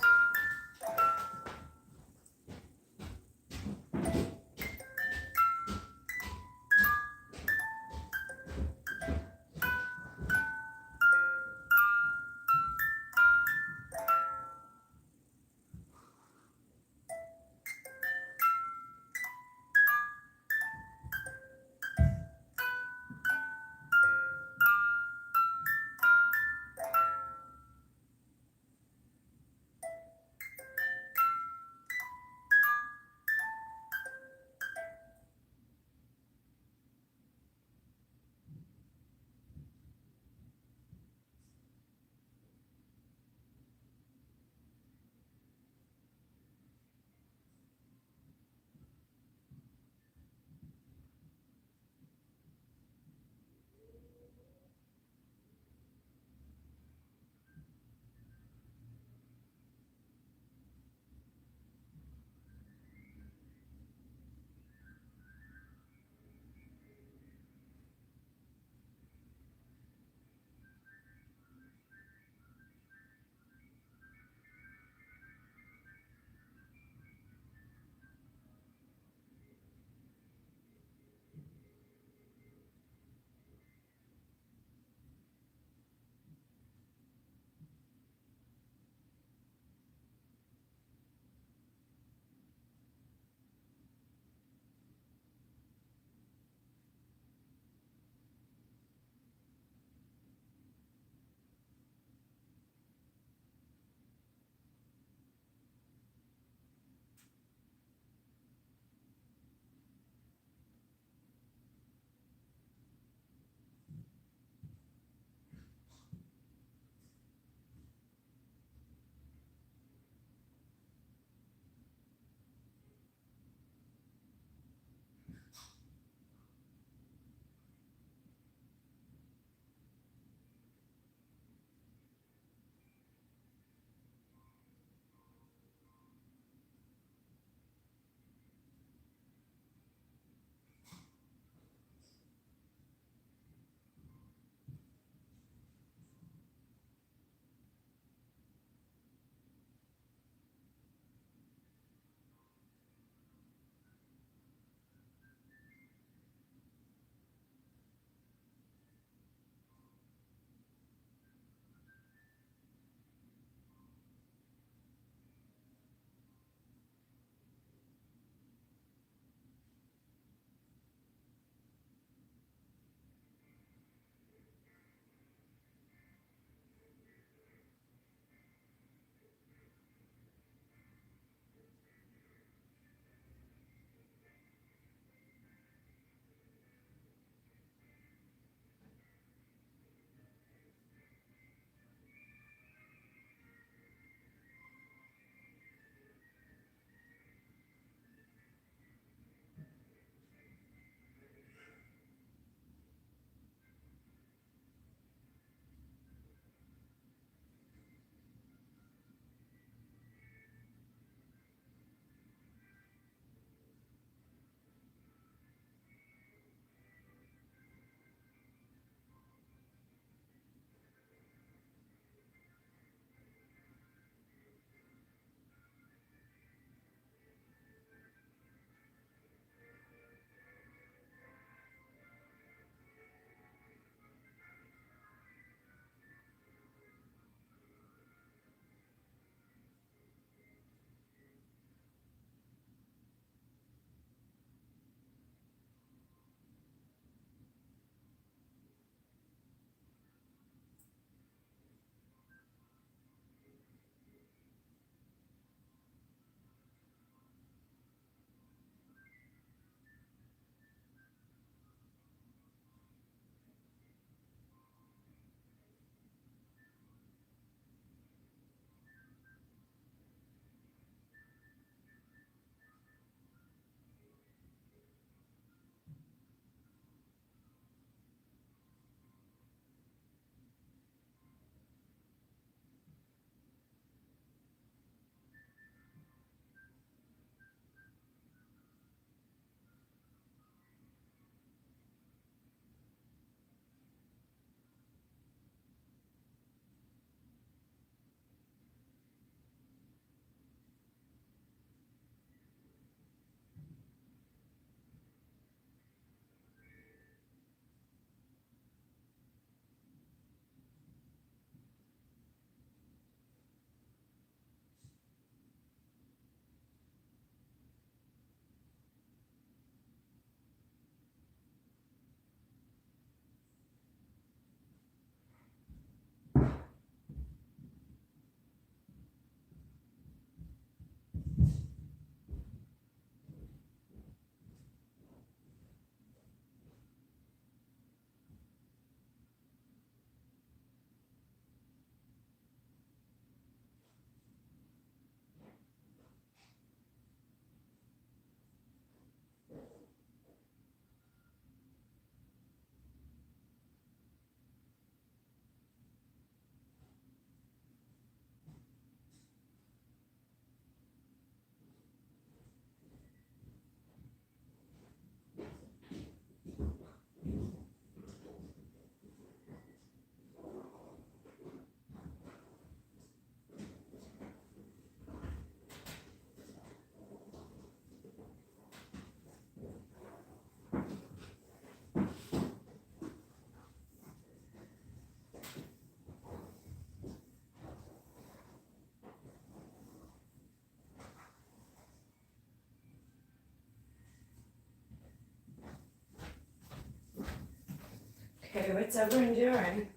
Hey, what's everyone doing?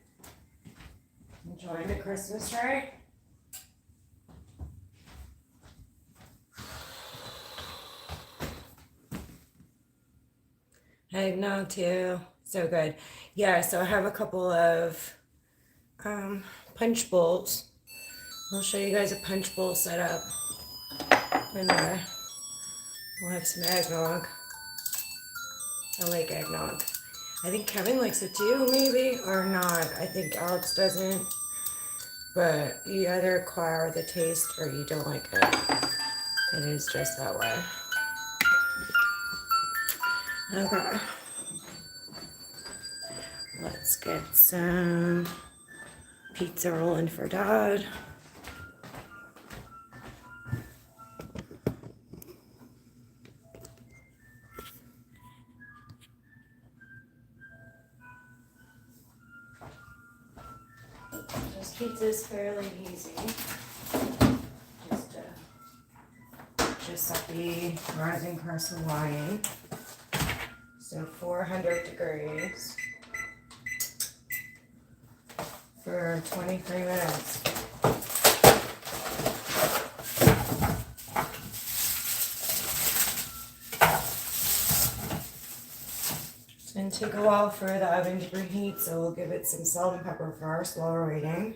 Enjoying the Christmas tree? Eggnog too. So good. Yeah, so I have a couple of punch bowls. I'll show you guys a punch bowl setup. And we'll have some eggnog. I like eggnog. I think Kevin likes it too, maybe, or not. I think Alex doesn't. But you either acquire the taste or you don't like it. It is just that way. Okay. Let's get some pizza rolling for Dad. This pizza is fairly easy. Giuseppe rising crust Hawaiian. So 400 degrees for 23 minutes. It's going to take a while for the oven to preheat, so we'll give it some salt and pepper first while we're waiting.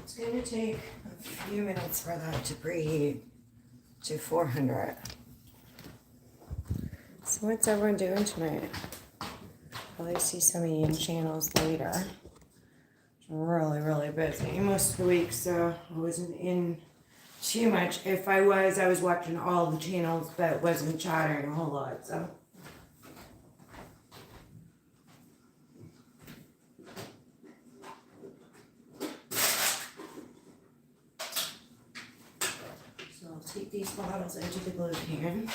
It's going to take a few minutes for that to preheat to 400. So what's everyone doing tonight? Probably see some of you in channels later. Really busy most of the week, so I wasn't in too much. If I was watching all the channels, but wasn't chatting a whole lot, so. I'll take these bottles into the glue can.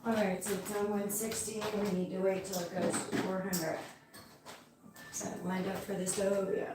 Alright, so it's on 160, we need to wait till it goes to 400. Is that lined up for the stove? Yeah.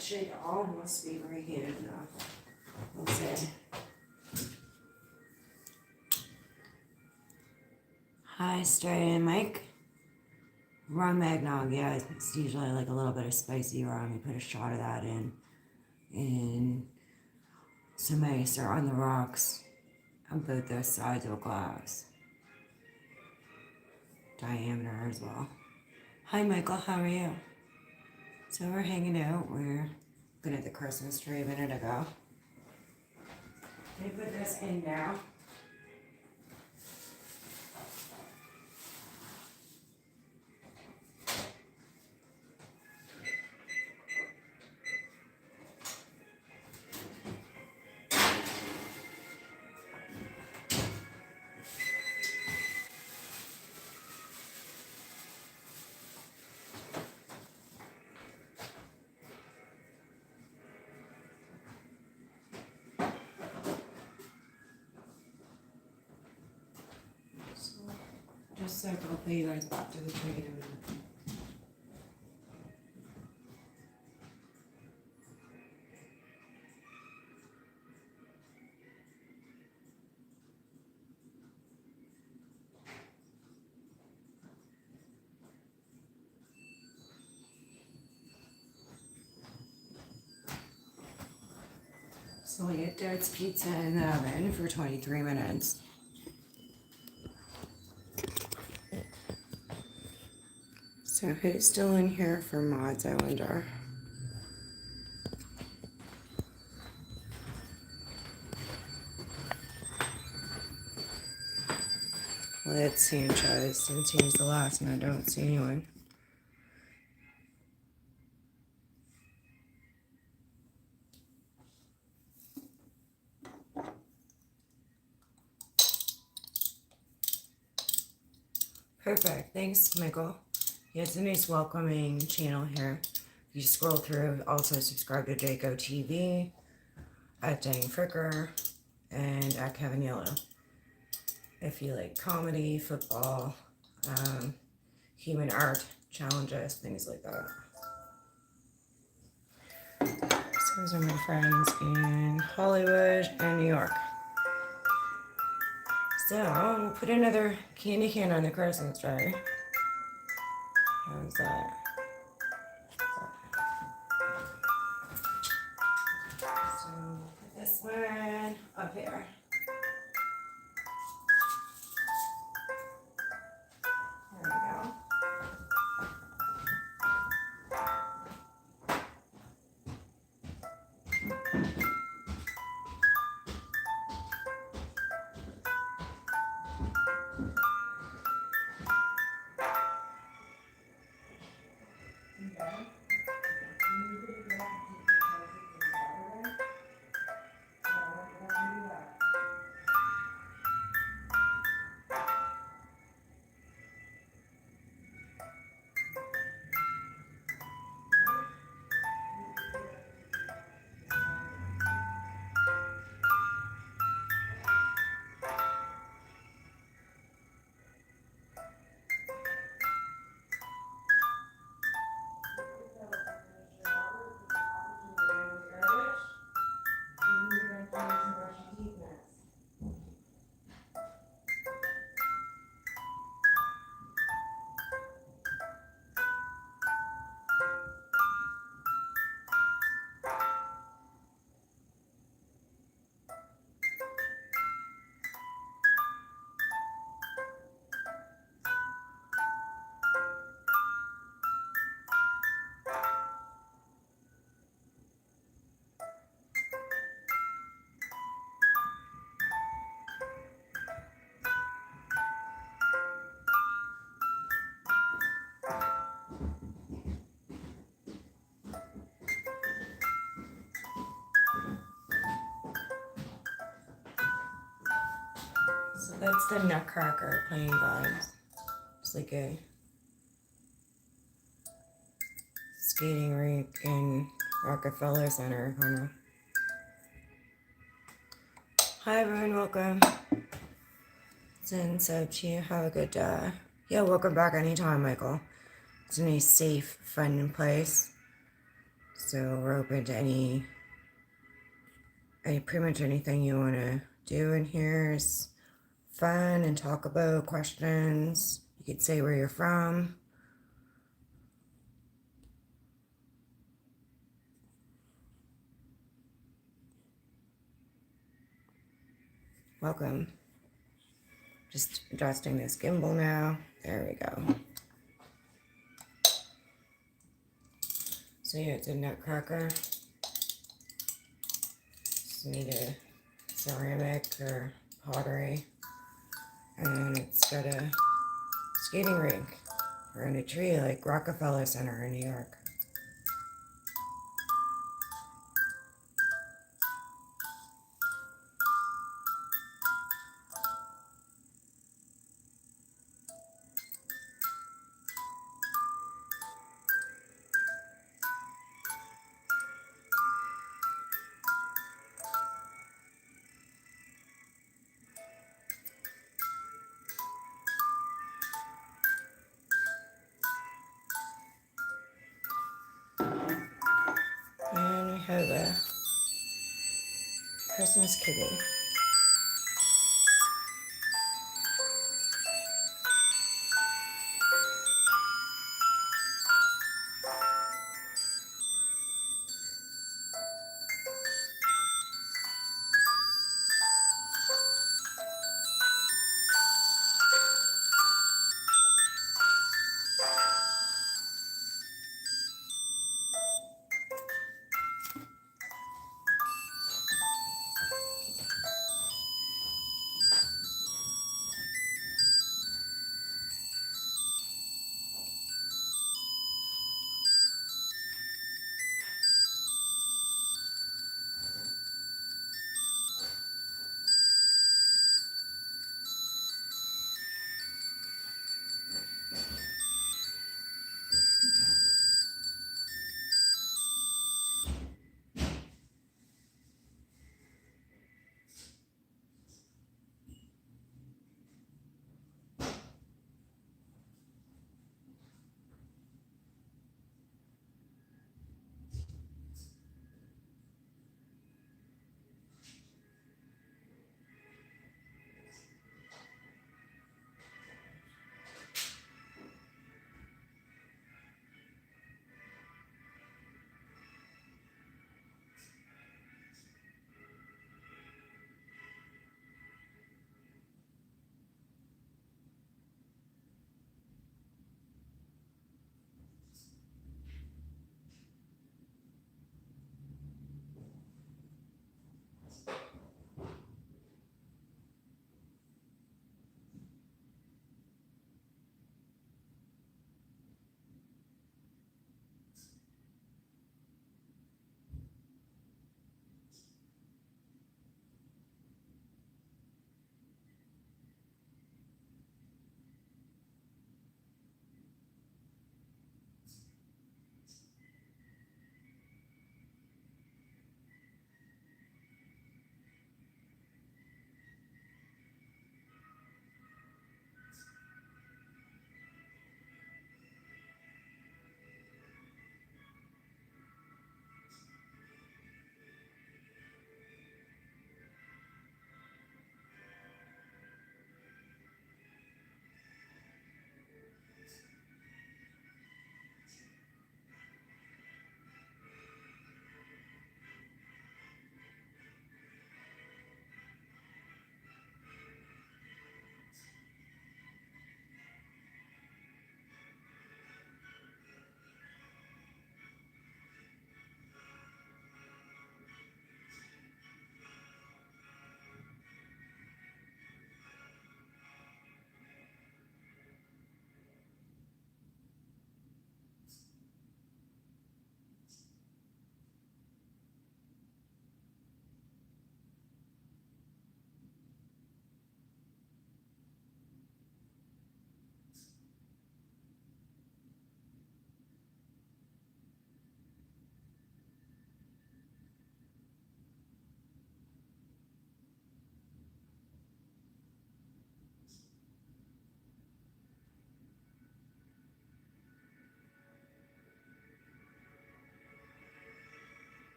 That should almost be reheated enough. Let's see. Hi, Straight and Mike. Rum eggnog, yeah, it's usually like a little bit of spicy rum. You put a shot of that in, and some ice or on the rocks on both those sides of a glass. Diameter as well. Hi, Michael, how are you? So we're hanging out. We're looking at the Christmas tree a minute ago. Can you put this in now? Just so I'll pay you guys back to the tree in a minute. So we get Dad's pizza in the oven for 23 minutes. So who's still in here for mods, I wonder? Let's Sanchez, since he's the last and I don't see anyone. Perfect. Thanks, Michael. Yeah, it's a nice welcoming channel here. You scroll through, also subscribe to Jaco TV, at Dang Fricker, and at Kevin Yellow. If you like comedy, football, human art, challenges, things like that. So those are my friends in Hollywood and New York. So we'll put another candy cane on the Christmas tree. How's that? So put this one up here. There we go. So that's the Nutcracker playing vibes. It's like a skating rink in Rockefeller Center, kind of. Hi everyone, welcome. Send sub to you. Have a good day. Yeah, welcome back anytime, Michael. It's a nice, safe, fun place. So we're open to any pretty much anything you want to do in here is fun and talk about questions. You could say where you're from. Welcome. Just adjusting this gimbal now. There we go. So yeah, it's a nutcracker. Just need a ceramic or pottery. And it's got a skating rink. We're in a tree like Rockefeller Center in New York. And we have a Christmas kitty.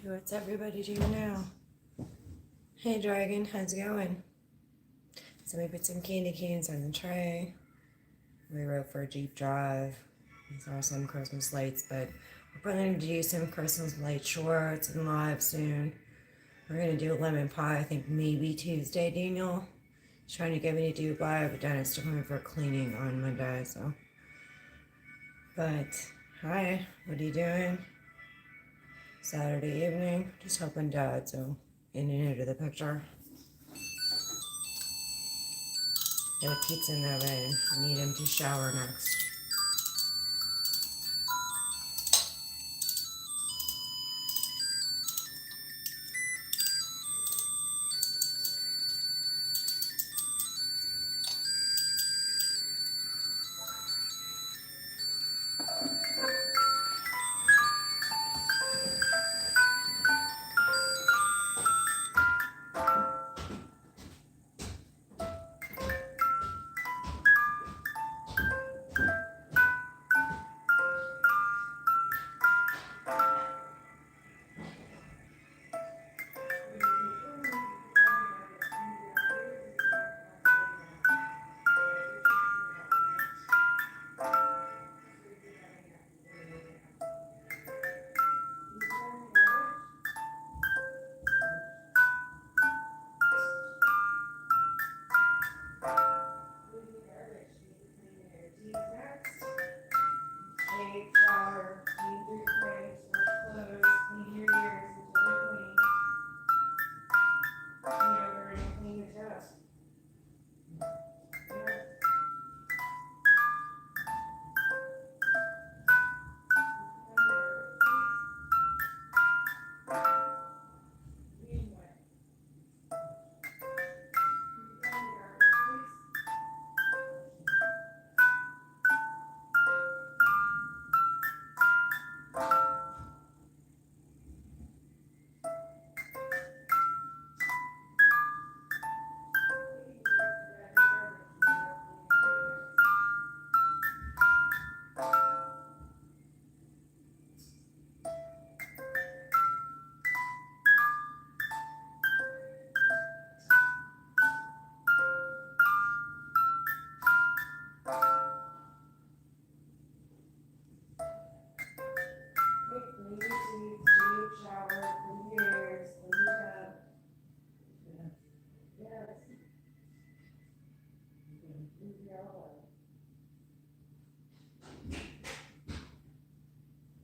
So what's everybody doing now? Hey Dragon, how's it going? So we put some candy canes on the tray. We rode for a Jeep drive. We saw some Christmas lights, but we're planning to do some Christmas light shorts and live soon. We're gonna do a lemon pie, I think maybe Tuesday, Daniel. He's trying to get me to do live, but Dennis took me for cleaning on Monday, so. But, hi, what are you doing? Saturday evening, just helping Dad, so in and out of the picture. Got a pizza in the oven. I need him to shower next.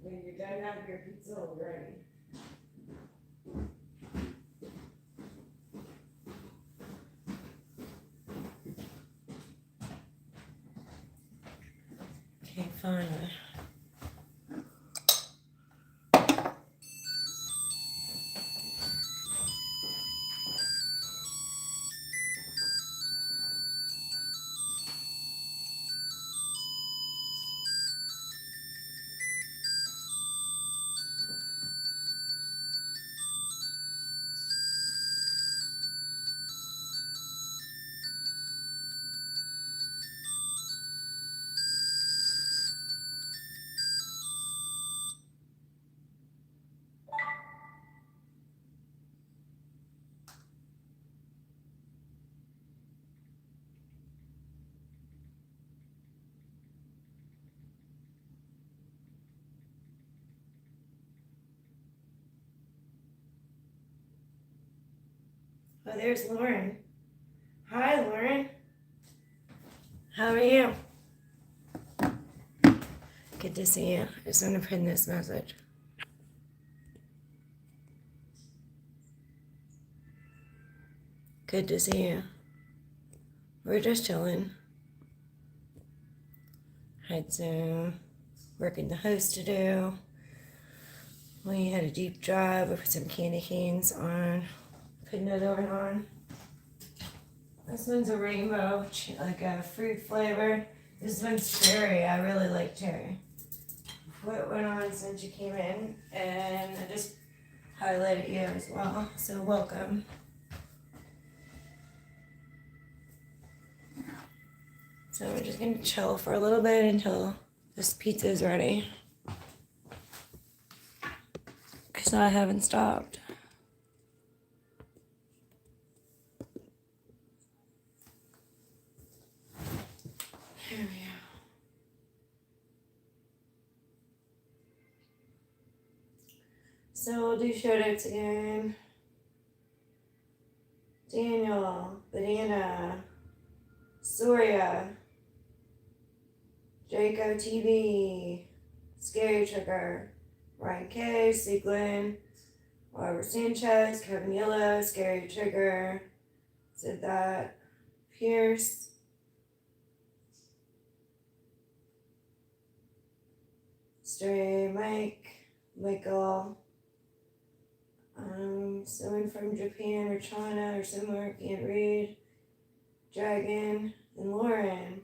When you're done having your pizza already. Okay, fine. Oh, there's Lauren. Hi, Lauren. How are you? Good to see you. I just want to pin this message. Good to see you. We're just chilling. Had some work in the house to do. We had a deep drive. We put some candy canes on. Put another one on. This one's a rainbow, like a fruit flavor. This one's cherry. I really like cherry. Put one on since you came in, and I just highlighted you as well. So welcome. So we're just gonna chill for a little bit until this pizza is ready. Because so I haven't stopped. Here we go. So we'll do shoutouts again. Daniel, Banana, Soria, Jaco TV, Scary Trigger, Ryan K, Seaglin, Robert Sanchez, Kevin Yellow, Scary Trigger, said that, Pierce, Stray Mike, Michael, someone from Japan or China or somewhere, can't read, Dragon, and Lauren.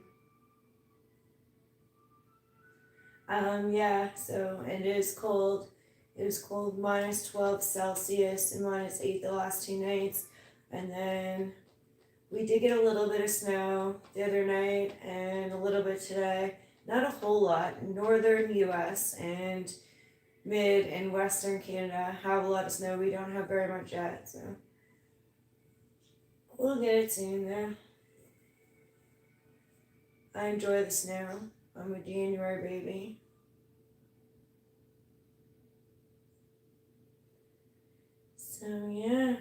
Yeah, so it is cold. It was cold, minus 12 Celsius and minus 8 the last 2 nights. And then we did get a little bit of snow the other night and a little bit today. Not a whole lot. Northern US and mid and western Canada have a lot of snow. We don't have very much yet, so we'll get it soon though. I enjoy the snow. I'm a January baby. So yeah.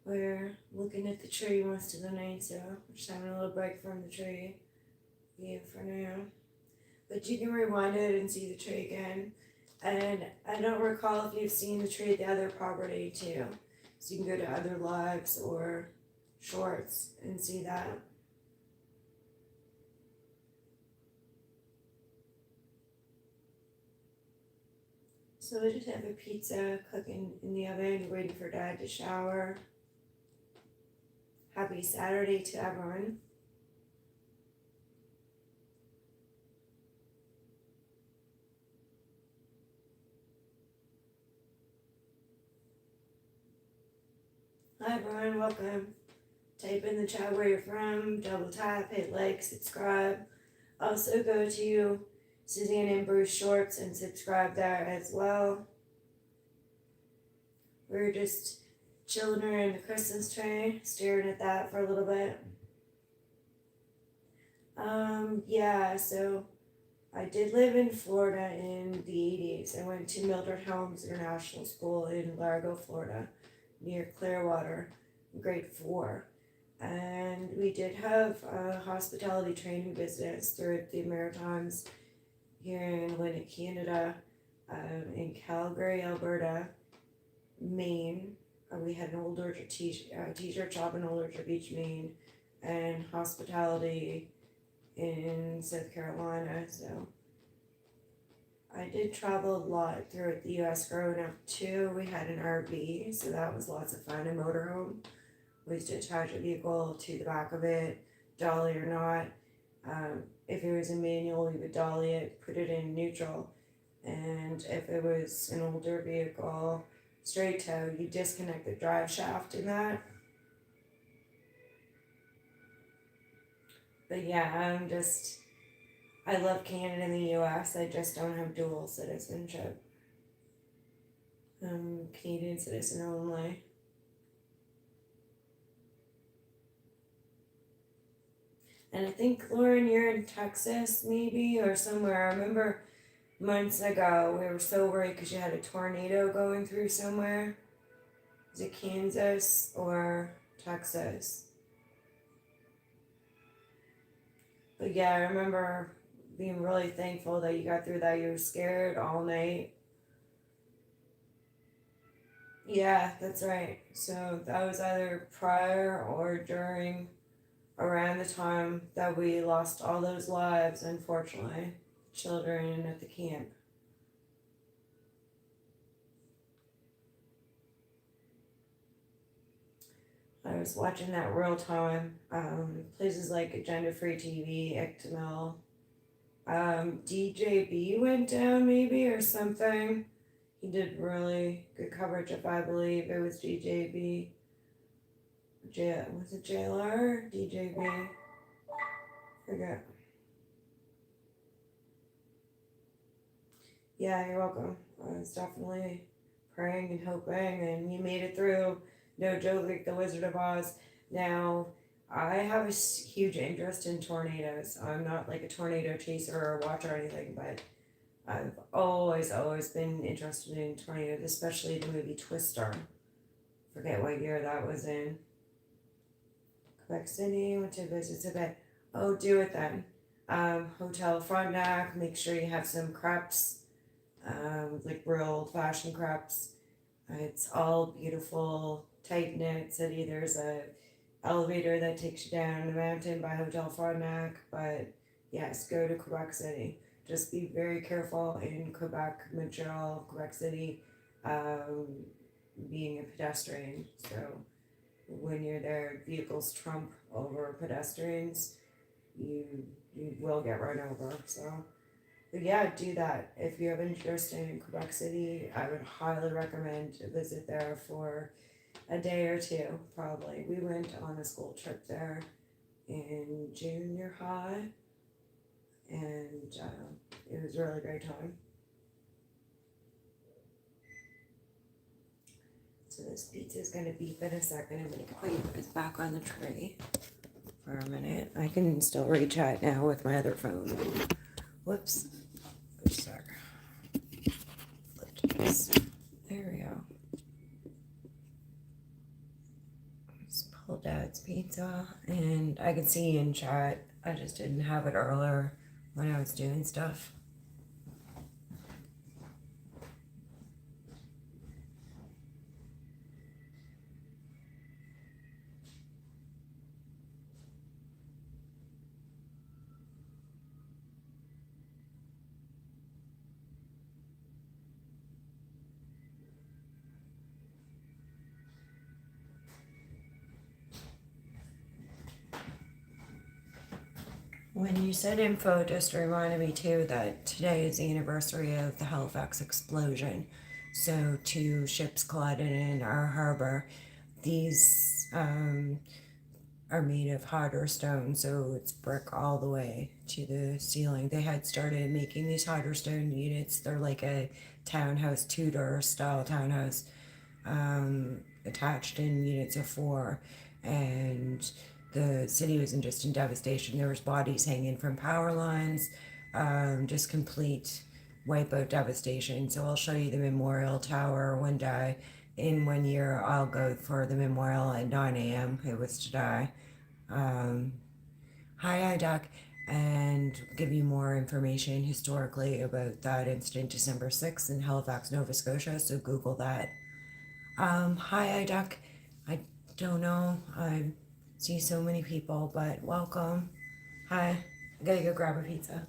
We're looking at the tree most of the night, so we're just having a little break from the tree. Yeah, for now. But you can rewind it and see the tree again. And I don't recall if you've seen the tree at the other property too. So you can go to other lives or shorts and see that. So I just have a pizza cooking in the oven, waiting for Dad to shower. Happy Saturday to everyone. Hi everyone, welcome. Type in the chat where you're from, double tap, hit like, subscribe. Also go to Suzanne and Bruce Shorts and subscribe there as well. We're just chilling around the Christmas tree, staring at that for a little bit. Yeah, so I did live in Florida in the 80s. I went to Mildred Helms International School in Largo, Florida, near Clearwater, grade 4. And we did have hospitality training business through the Maritimes here in Atlantic Canada, in Calgary, Alberta, Maine. We had an Old Orchard t-shirt shop in Old Orchard Beach, Maine, and hospitality in South Carolina. So I did travel a lot throughout the US growing up too. We had an RV, so that was lots of fun. A motorhome. We used to attach a vehicle to the back of it, dolly or not. If it was a manual, we would dolly it, put it in neutral. And if it was an older vehicle, straight tow, you disconnect the drive shaft in that. But yeah, I love Canada and the US. I just don't have dual citizenship. I'm Canadian citizen only. And I think, Lauren, you're in Texas maybe or somewhere. I remember months ago we were so worried because you had a tornado going through somewhere. Is it Kansas or Texas? But yeah, I remember being really thankful that you got through that. You were scared all night. Yeah, that's right. So that was either prior or during, around the time that we lost all those lives, unfortunately, children at the camp. I was watching that real time. Places like Agenda Free TV, Ictamil. DJB went down maybe or something. He did really good coverage if I believe it was DJB. Was it JLR or DJB? Forget. Yeah, you're welcome. I was definitely praying and hoping, and you made it through. No joke, like the Wizard of Oz. Now, I have a huge interest in tornadoes. I'm not like a tornado chaser or watcher or anything, but I've always been interested in tornadoes, especially the movie Twister. Forget what year that was in. Quebec City, went to visit Tibet. Oh, do it then. Hotel Frontenac, make sure you have some crepes, like real old fashioned crepes. It's all beautiful, tight knit city. There's a elevator that takes you down the mountain by Hotel Frontenac, but yes, go to Quebec City. Just be very careful in Quebec, Montreal, Quebec City, um, being a pedestrian. So when you're there, vehicles trump over pedestrians. You you will get run over. So, but yeah, do that. If you have interest in Quebec City, I would highly recommend a visit there for a day or two. Probably we went on a school trip there in junior high, and it was a really great time. So this pizza is gonna beep in a second. I'm gonna put you guys back on the tray for a minute. I can still reach out now with my other phone. Whoops. Oops, sorry. Flipped this. There we go. Just pulled Dad's pizza, and I could see in chat. I just didn't have it earlier when I was doing stuff. When you said info, it just reminded me too that today is the anniversary of the Halifax explosion. So two ships collided in our harbor. These are made of harder stone, so it's brick all the way to the ceiling. They had started making these harder stone units. They're like a townhouse, Tudor style townhouse, attached in units of four, and the city was just in devastation. There was bodies hanging from power lines, just complete wipeout devastation. So I'll show you the memorial tower one day. In 1 year, I'll go for the memorial at 9 a.m. It was today. Hi, Doc, and give you more information historically about that incident, December 6th in Halifax, Nova Scotia. So Google that. Hi, Doc. I don't know. I see so many people, but welcome. Hi. I gotta go grab a pizza.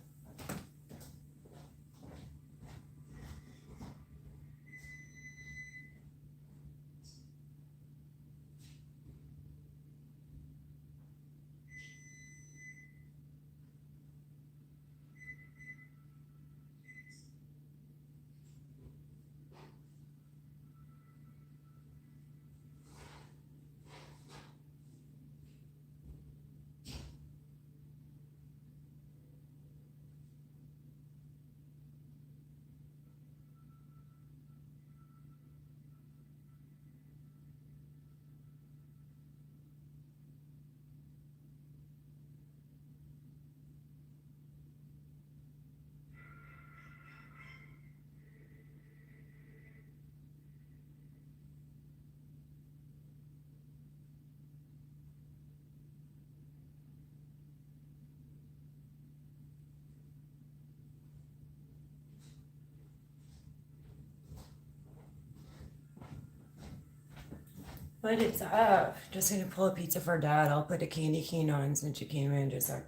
But it's up. Just gonna pull a pizza for Dad. I'll put a candy cane on since you came in just a.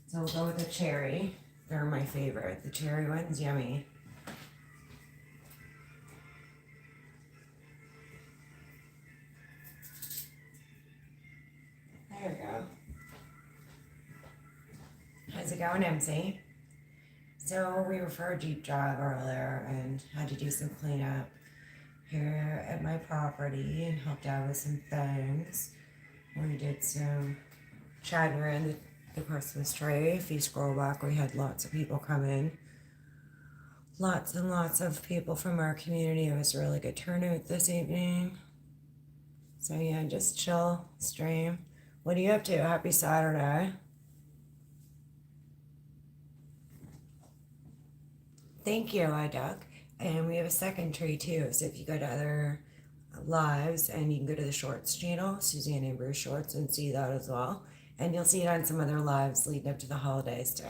So we'll go with a cherry. They're my favorite. The cherry one's yummy. There we go. How's it going, MC? So we were for a Jeep job earlier and had to do some cleanup here at my property and helped out with some things. We did some chatting around the Christmas tree. If you scroll back, we had lots of people come in. Lots and lots of people from our community. It was a really good turnout this evening. So yeah, just chill, stream. What are you up to? Happy Saturday. Thank you, iDuck. And we have a second tree too. So if you go to other lives and you can go to the Shorts channel, Suzanne and Bruce Shorts, and see that as well. And you'll see it on some other lives leading up to the holidays too.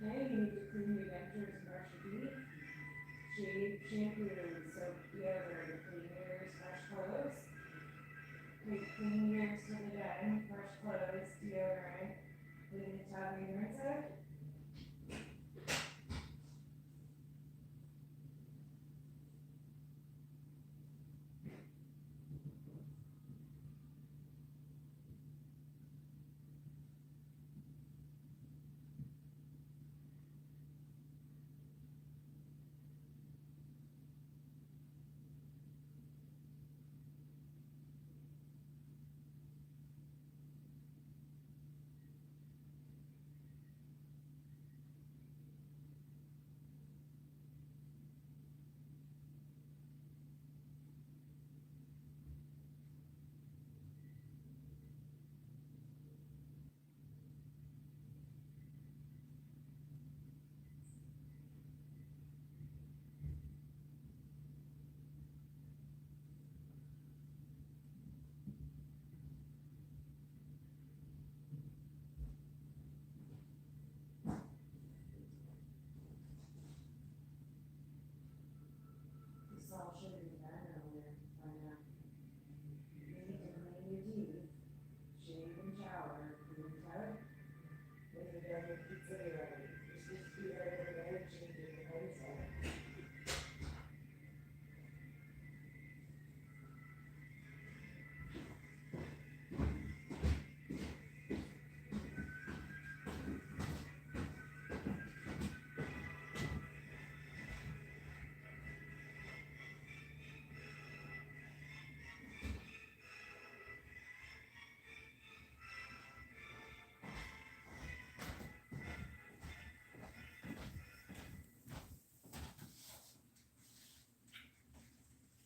Okay, you need to clean your dentures, brush your teeth, shave, shampoo, soap, deodorant, clean ears, fresh clothes. Okay, clean ears for the day, fresh clothes, deodorant, clean the tub and rinse it. This all should have been done earlier by now. You need to clean your teeth, shave and shower, clean the tub, when you're done with pizza ready. You're supposed to be ready for bed, change your clothes out.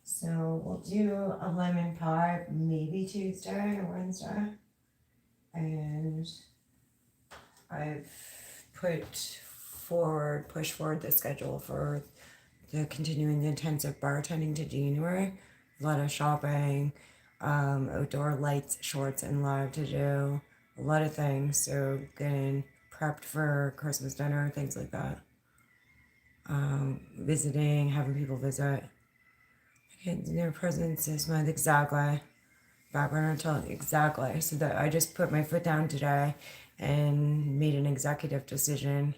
So we'll do a lemon pie maybe Tuesday or Wednesday. And I've pushed forward the schedule for the continuing the intensive bartending to January. A lot of shopping, outdoor lights, shorts, and live to do. A lot of things. So getting prepped for Christmas dinner, things like that. Visiting, having people visit. Getting their presents this month, exactly. Background until exactly. So that I just put my foot down today and made an executive decision.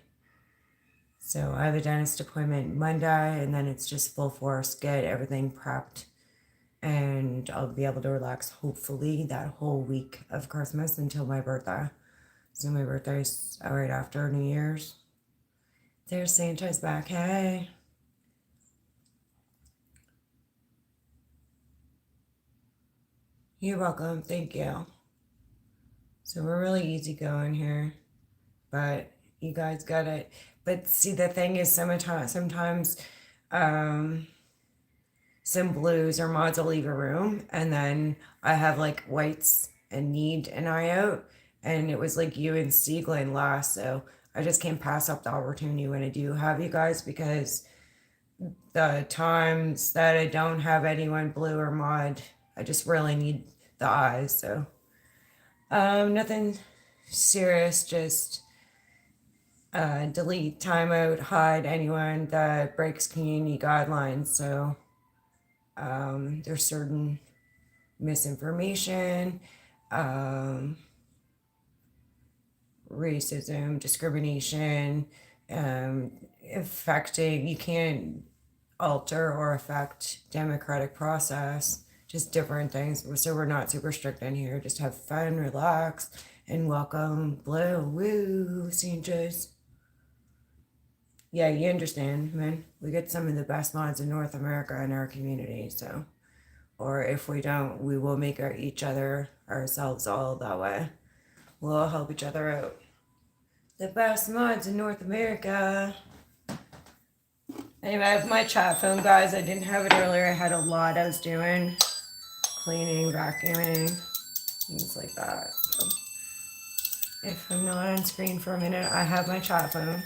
So I have a dentist appointment Monday, and then it's just full force, get everything prepped, and I'll be able to relax hopefully that whole week of Christmas until my birthday. So my birthday's right after New Year's. There's Santa's back. Hey. You're welcome. Thank you. So we're really easygoing here, but you guys got it. But see, the thing is, sometimes some blues or mods will leave a room, and then I have like whites and need an eye out, and it was like you and Sieglin last, so I just can't pass up the opportunity when I do have you guys, because the times that I don't have anyone blue or mod, I just really need the eyes. So nothing serious, just delete, timeout, hide anyone that breaks community guidelines. So there's certain misinformation, racism, discrimination, affecting, you can't alter or affect democratic process just different things. So we're not super strict in here. Just have fun, relax, and welcome Blue. Woo, Sanchez. Yeah, you understand, man. We get some of the best mods in North America in our community, so. Or if we don't, we will make each other ourselves all that way. We'll all help each other out. The best mods in North America. Anyway, I have my chat phone, guys. I didn't have it earlier. I had a lot I was doing. Cleaning, vacuuming, things like that. So if I'm not on screen for a minute, I have my chat phone.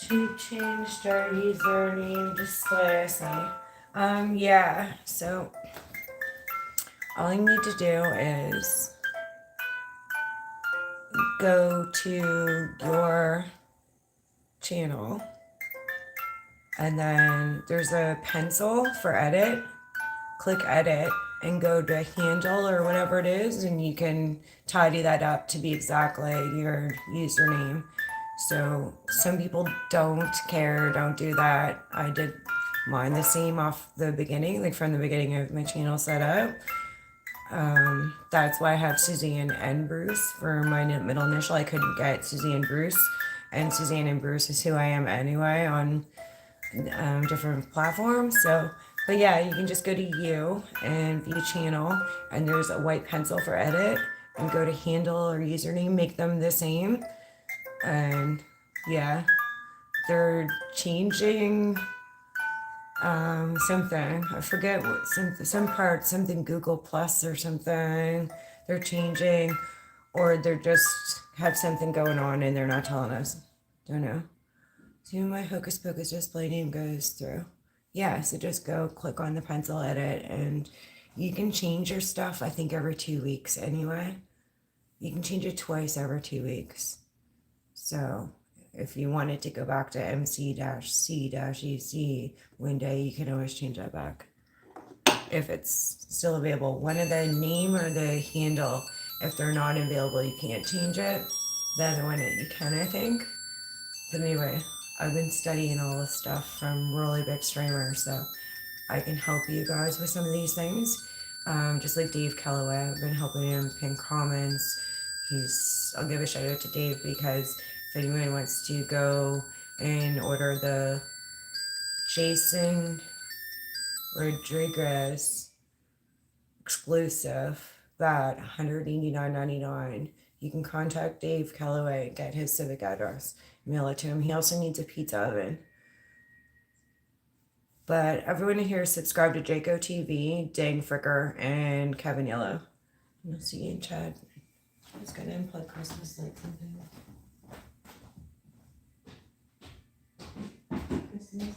To change our username display, I say. Yeah, so all you need to do is go to your channel and then there's a pencil for edit. Click edit and go to handle or whatever it is, and you can tidy that up to be exactly your username. So some people don't care, don't do that. I did mine the same off the beginning, like from the beginning of my channel set up. That's why I have Suzanne and Bruce for my middle initial. I couldn't get Suzanne Bruce, and Suzanne and Bruce is who I am anyway on different platforms. So, but yeah, you can just go to you and view channel, and there's a white pencil for edit, and go to handle or username, make them the same, and yeah, they're changing something. I forget what some part, something Google Plus or something. They're changing, or they're just have something going on and they're not telling us. Don't know. See my Hocus Pocus display name goes through. Yeah, so just go click on the pencil edit and you can change your stuff, I think, every 2 weeks anyway. You can change it twice every 2 weeks. So if you wanted to go back to MC-C-EC one day, you can always change that back if it's still available. One of the name or the handle, if they're not available, you can't change it. The other one you can, I think. But anyway, I've been studying all this stuff from really big streamers, so I can help you guys with some of these things. Just like Dave Calloway, I've been helping him pin comments. I'll give a shout out to Dave because if anyone wants to go and order the Jason Rodriguez exclusive at $189.99, you can contact Dave Calloway and get his civic address. Mail it to him. He also needs a pizza oven. But everyone in here is subscribed to Jaco TV, Dang Fricker, and Kevin Yellow. You'll see you in chat. I was gonna unplug Christmas lights and things. Christmas.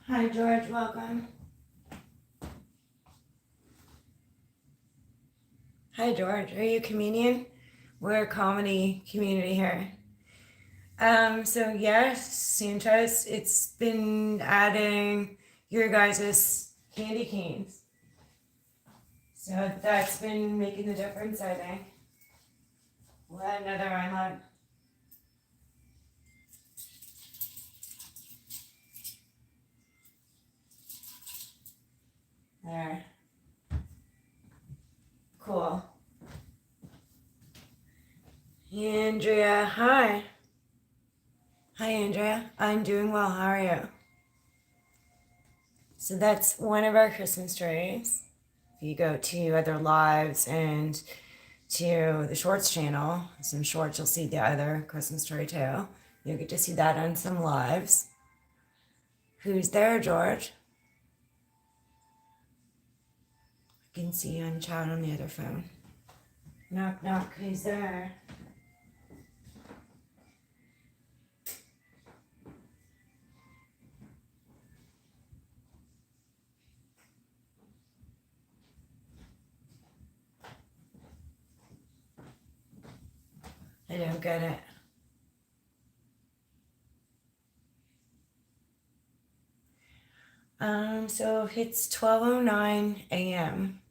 Hi, George. Welcome. Hi, George. Are you a comedian? We're a comedy community here. So yes, Sanchez, it's been adding your guys' candy canes. So that's been making the difference, I think. We'll add another on. There. Cool. Andrea, hi. Hi, Andrea. I'm doing well. How are you? So that's one of our Christmas trees. If you go to other lives and to the shorts channel, some shorts, you'll see the other Christmas tree too. You'll get to see that on some lives. Who's there, George? I can see you on chat on the other phone. Knock, knock. Who's there? I don't get it. So it's 12:09 a.m.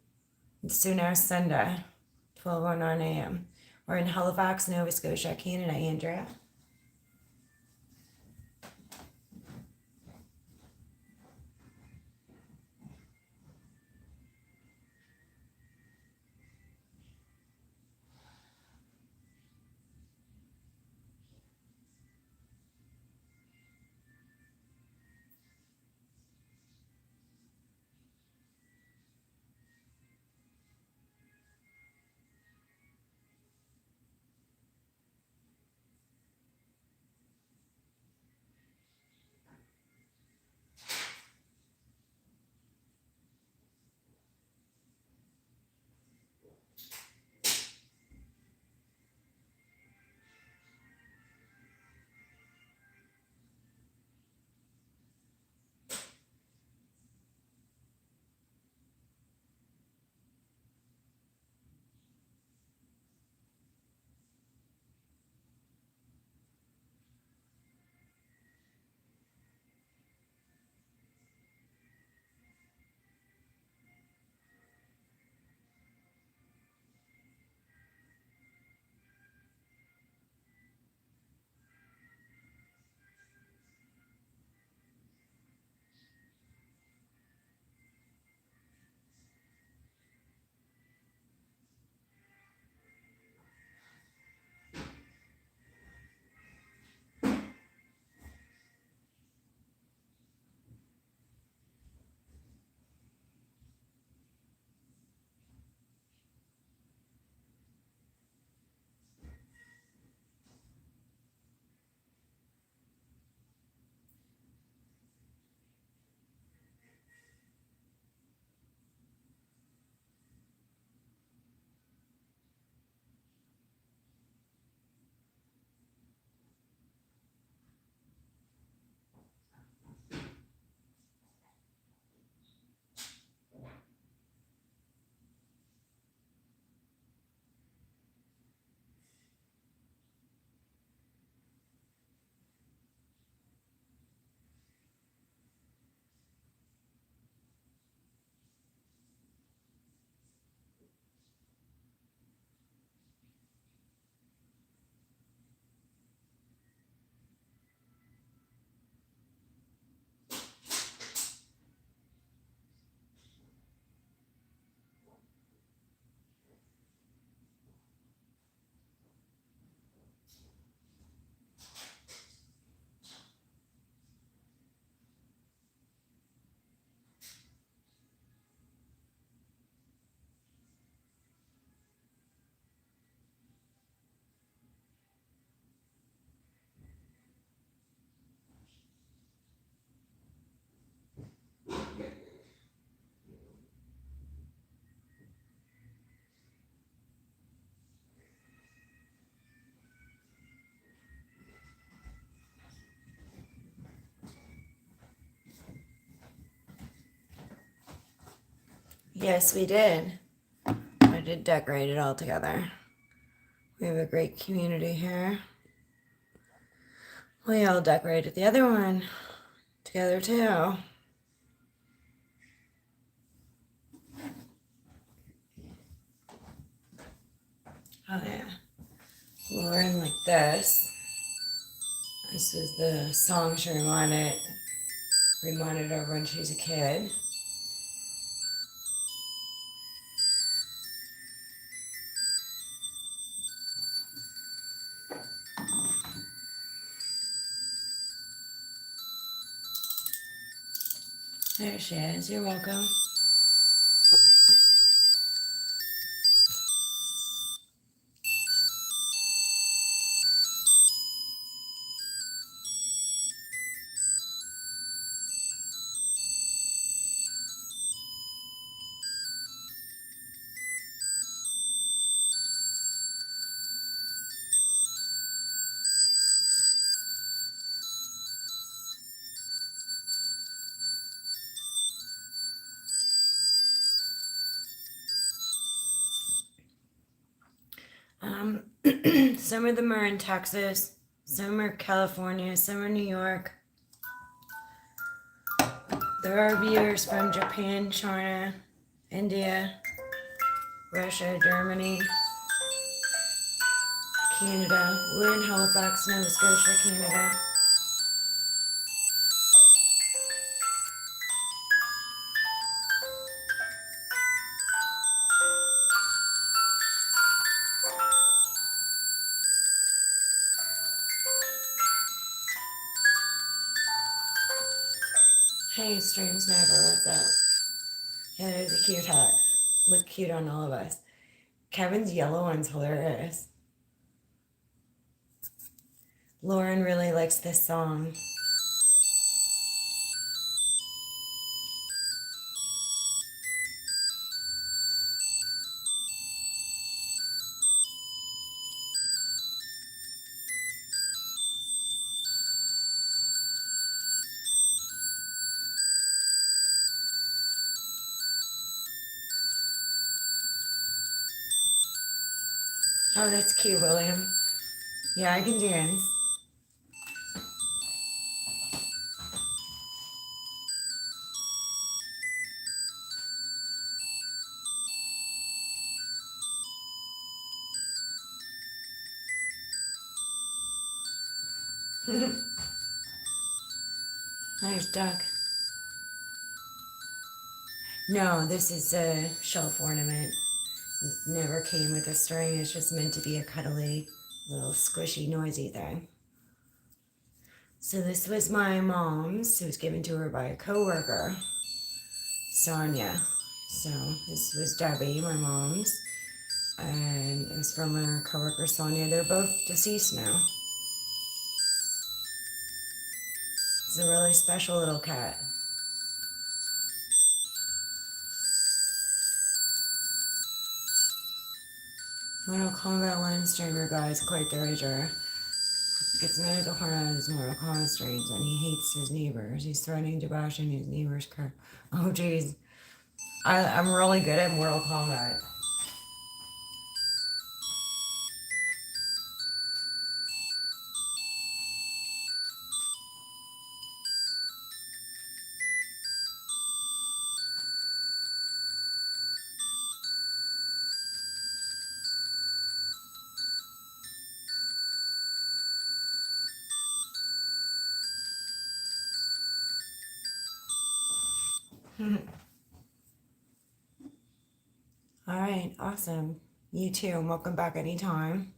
So now Sunday, 12:09 a.m. We're in Halifax, Nova Scotia, Canada, Andrea. Yes, we did. to decorate it all together. We have a great community here. We all decorated the other one together too. Oh yeah. Lauren like this. This is the song she reminded her when she was a kid. There she is. You're welcome. Some of them are in Texas, some are California, some are New York. There are viewers from Japan, China, India, Russia, Germany, Canada. We're in Halifax, Nova Scotia, Canada. Hey, Stream Sniper, what's up? Yeah, there's a cute hat. Look cute on all of us. Kevin's yellow one's hilarious. Lauren really likes this song. Oh, that's cute, William. Yeah, I can dance. Nice duck. No, this is a shelf ornament. Never came with a string. It's just meant to be a cuddly, little squishy, noisy thing. So this was my mom's. It was given to her by a coworker, Sonia. So this was Debbie, my mom's, and it was from her coworker Sonia. They're both deceased now. It's a really special little cat. Mortal Kombat 1 streamer guys, quite the rager. Gets mad at the horn on his Mortal Kombat streams and he hates his neighbors. He's threatening to bash in his neighbor's car. Oh geez. I'm really good at Mortal Kombat. All right, awesome. You too. Welcome back anytime.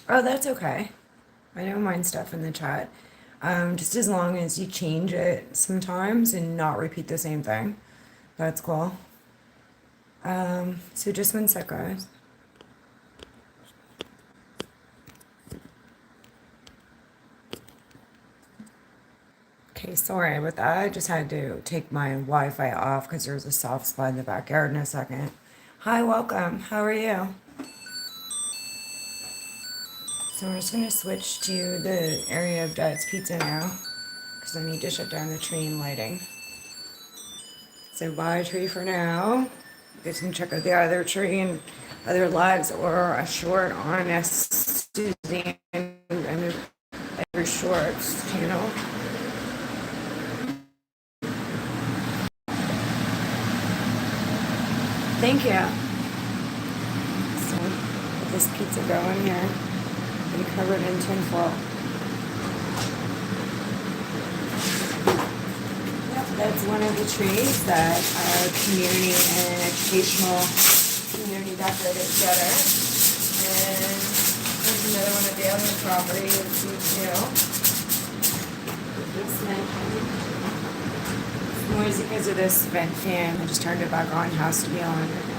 Oh, that's okay. I don't mind stuff in the chat. Just as long as you change it sometimes and not repeat the same thing. That's cool. So just one sec, guys. Okay, sorry about that. I just had to take my Wi-Fi off because there's a soft spot in the backyard in a second. Hi, welcome. How are you? So we're just gonna switch to the area of Dad's Pizza now because I need to shut down the tree and lighting. So buy a tree for now. You guys can check out the other tree and other lives or a short on Suzanne and other shorts channel. Thank you. So get this pizza going here and covered in tinfoil. That's one of the trees that our community and educational community decorated together. And there's another one at the other property, it's too. It's noisy because of this vent fan. I just turned it back on, has to be on right now.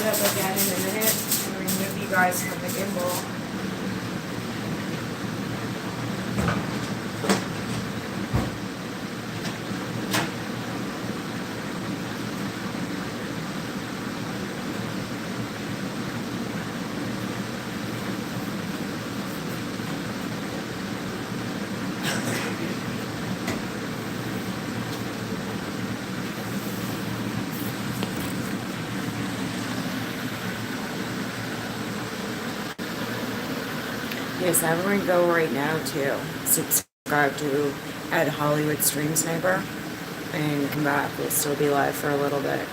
Up again in a minute and remove you guys from the gimbal. Yes, everyone go right now to subscribe to at Hollywood Stream Sniper and come back. We'll still be live for a little bit.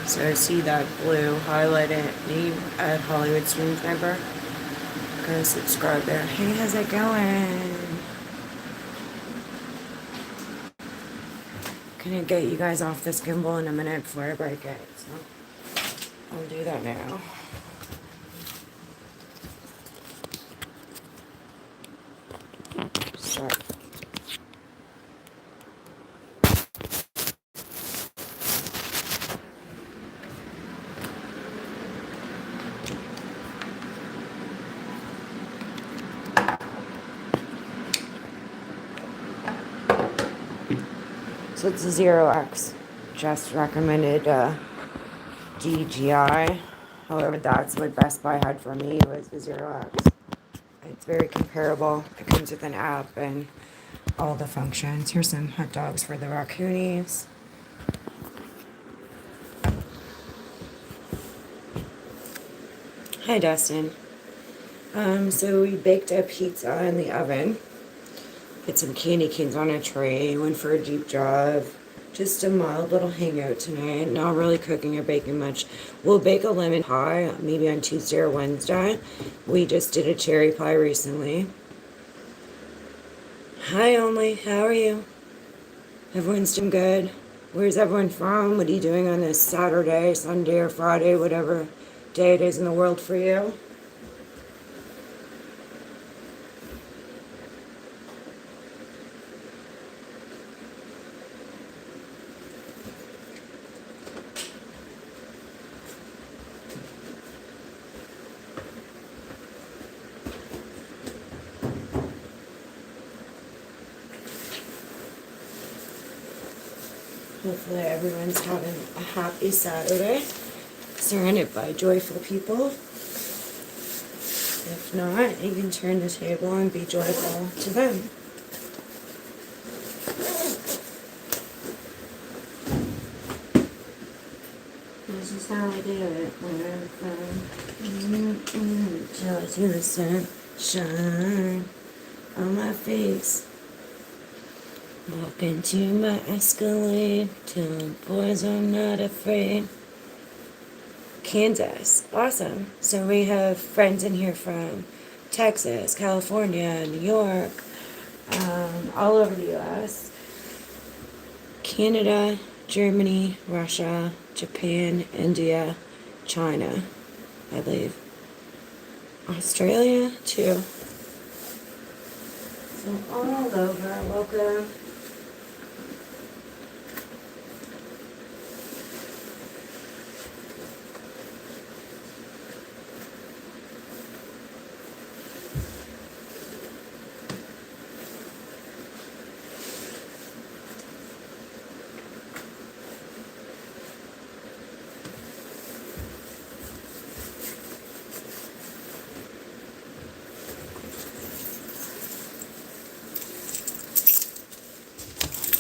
So see that blue highlighted name at Hollywood Stream Sniper? Go subscribe there. Hey, how's it going? Gonna get you guys off this gimbal in a minute before I break it. So I'll do that now. Start. So it's a 0x. Just recommended DJI. However, that's what Best Buy had for me was the 0x. It's very comparable. It comes with an app and all the functions. Here's some hot dogs for the raccoonies. Hi, Dustin. So we baked a pizza in the oven. Put some candy canes on a tray. Went for a deep drive. Just a mild little hangout tonight. Not really cooking or baking much. We'll bake a lemon pie maybe on Tuesday or Wednesday. We just did a cherry pie recently. Hi, Only. How are you? Everyone's doing good. Where's everyone from? What are you doing on this Saturday, Sunday, or Friday, whatever day it is in the world for you? Hopefully everyone's having a happy Saturday, surrounded by joyful people. If not, you can turn the table and be joyful to them. This is how I do it when I'm from till I see the sun shine on my face. Walk into my Escalade, telling boys I'm not afraid. Kansas, awesome. So we have friends in here from Texas, California, New York, all over the U.S. Canada, Germany, Russia, Japan, India, China, I believe. Australia, too. So all over, welcome.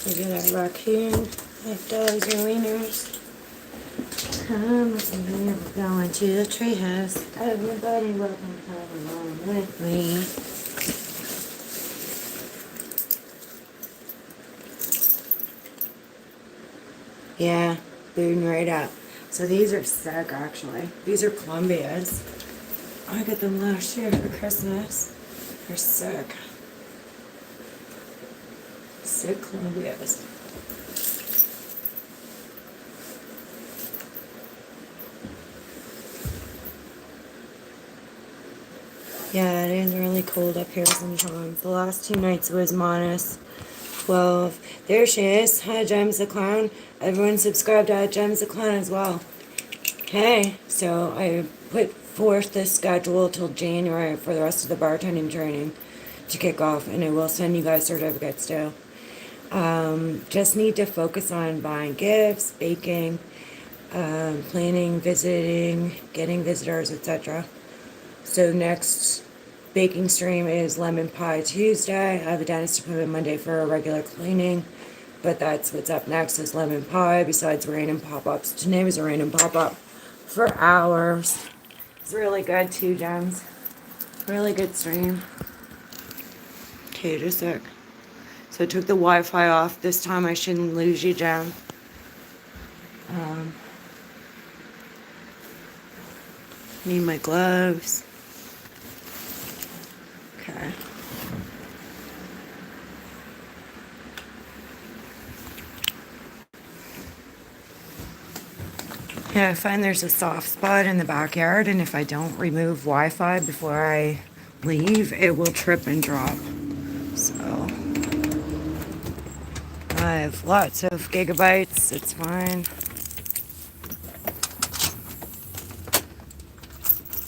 Look at that raccoon, like dogs or wieners. Come with me, we're going to the treehouse. Everybody welcome, come along with me. Yeah, booting right up. So these are sick, actually. These are Columbias. I got them last year for Christmas. They're sick. Sick Columbias. Yeah, it is really cold up here sometimes. The last 2 nights was minus 12. There she is. Hi, Gems the Clown. Everyone subscribe to Gems the Clown as well. Hey, so I put forth this schedule till January for the rest of the bartending training to kick off, and I will send you guys certificates too. Just need to focus on buying gifts, baking, planning, visiting, getting visitors, etc. So next baking stream is Lemon Pie Tuesday. I have a dentist appointment Monday for a regular cleaning, but that's what's up next is Lemon Pie, besides random pop-ups. Today was a random pop-up for hours. It's really good too, Gems. Really good stream. Okay, just a sec. So I took the Wi-Fi off. This time I shouldn't lose you, Gem. Need my gloves. Okay. Yeah, I find there's a soft spot in the backyard, and if I don't remove Wi-Fi before I leave, it will trip and drop. So I have lots of gigabytes. It's fine.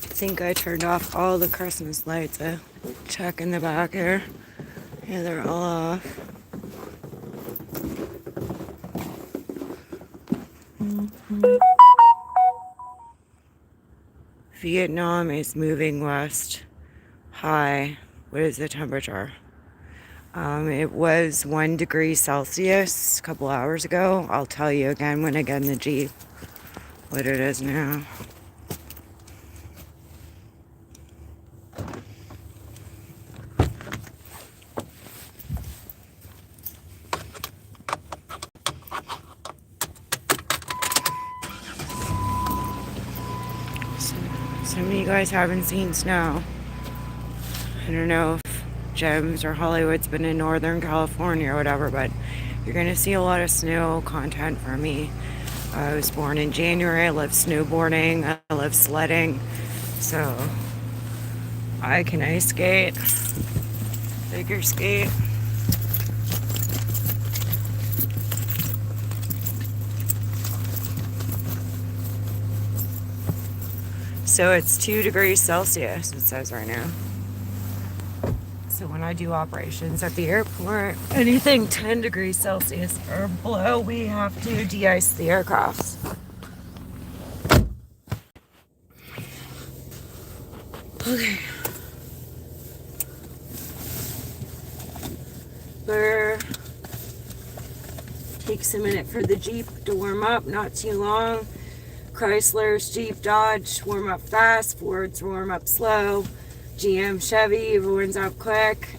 I think I turned off all the Christmas lights. I check in the back here. Yeah, they're all off. Vietnam is moving west. High. What is the temperature? It was 1 degree Celsius a couple hours ago. I'll tell you again when I get in the Jeep what it is now. Some of you guys haven't seen snow. I don't know if Gems or Hollywood's been in Northern California or whatever, but you're going to see a lot of snow content from me. I was born in January. I love snowboarding. I love sledding. So I can ice skate, figure skate. So it's 2 degrees Celsius, it says right now. So So when I do operations at the airport, anything 10 degrees Celsius or below, we have to de-ice the aircrafts. Okay. Takes a minute for the Jeep to warm up, not too long. Chrysler's, Jeep, Dodge warm up fast, Ford's warm up slow, GM, Chevy, everyone's up quick.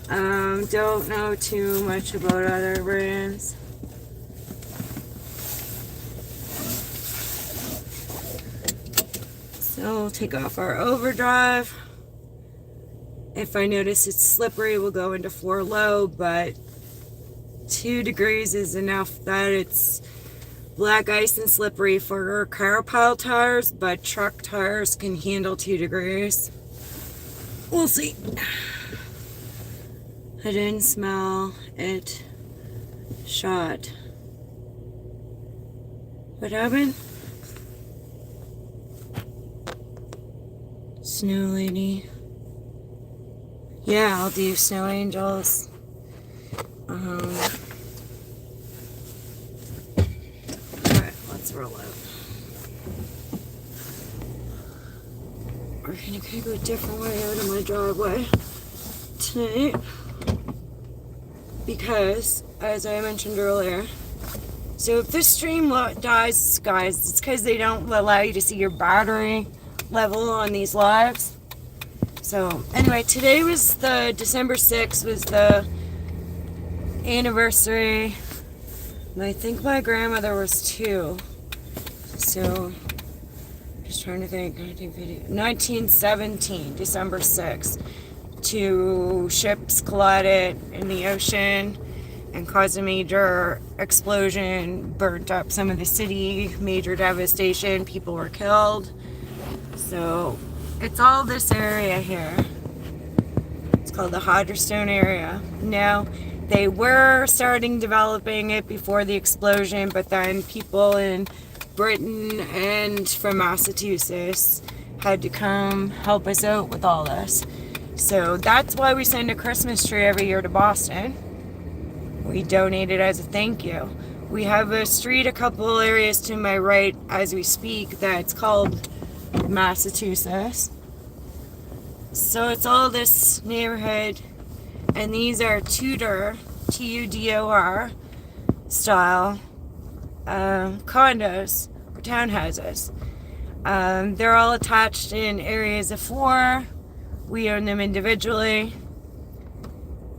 Don't know too much about other brands. So we'll take off our overdrive. If I notice it's slippery, we'll go into 4 low, but 2 degrees is enough that it's black ice and slippery for car pile tires, but truck tires can handle 2 degrees. We'll see. I didn't smell it shot. What happened? Snow lady. Yeah, I'll do snow angels. Alright, let's roll out. We're gonna go a different way out of my driveway tonight because, as I mentioned earlier, so if this stream dies, guys, it's because they don't allow you to see your battery level on these lives. So anyway, today was the December 6th was the anniversary. I think my grandmother was 2. So just trying to think. 1917, December 6th. 2 ships collided in the ocean and caused a major explosion, burnt up some of the city, major devastation, people were killed. So it's all this area here. It's called the Hydrostone area. Now, they were starting developing it before the explosion, but then people in Britain and from Massachusetts had to come help us out with all this. So that's why we send a Christmas tree every year to Boston. We donate it as a thank you. We have a street a couple areas to my right as we speak that's called Massachusetts. So it's all this neighborhood, and these are Tudor, Tudor style condos or townhouses. They're all attached in areas of 4. We own them individually.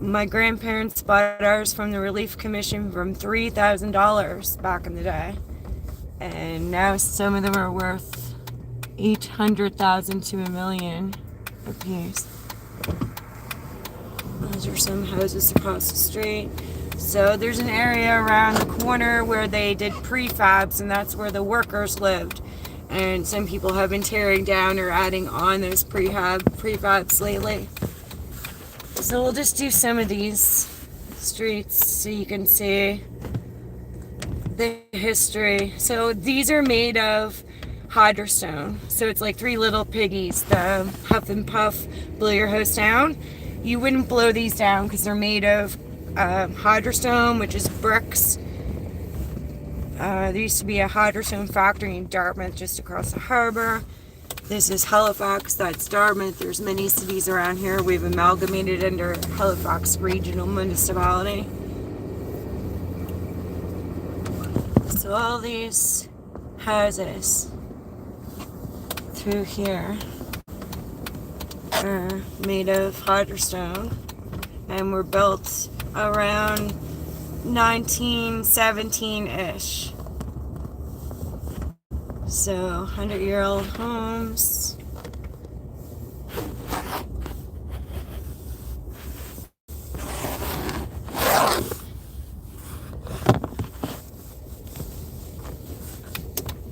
My grandparents bought ours from the Relief Commission from $3,000 back in the day, and now some of them are worth $800,000 to $1 million a piece. Those are some houses across the street. So there's an area around the corner where they did prefabs, and that's where the workers lived. And some people have been tearing down or adding on those prefabs lately. So we'll just do some of these streets so you can see the history. So these are made of Hydrostone. So it's like 3 little piggies. The Huff and Puff blow your house down. You wouldn't blow these down because they're made of Hydrostone, which is bricks. There used to be a Hydrostone factory in Dartmouth just across the harbor. This is Halifax, that's Dartmouth. There's many cities around here. We've amalgamated under Halifax Regional Municipality. So all these houses through here are made of Hydrostone and were built around 1917-ish. So 100-year-old homes.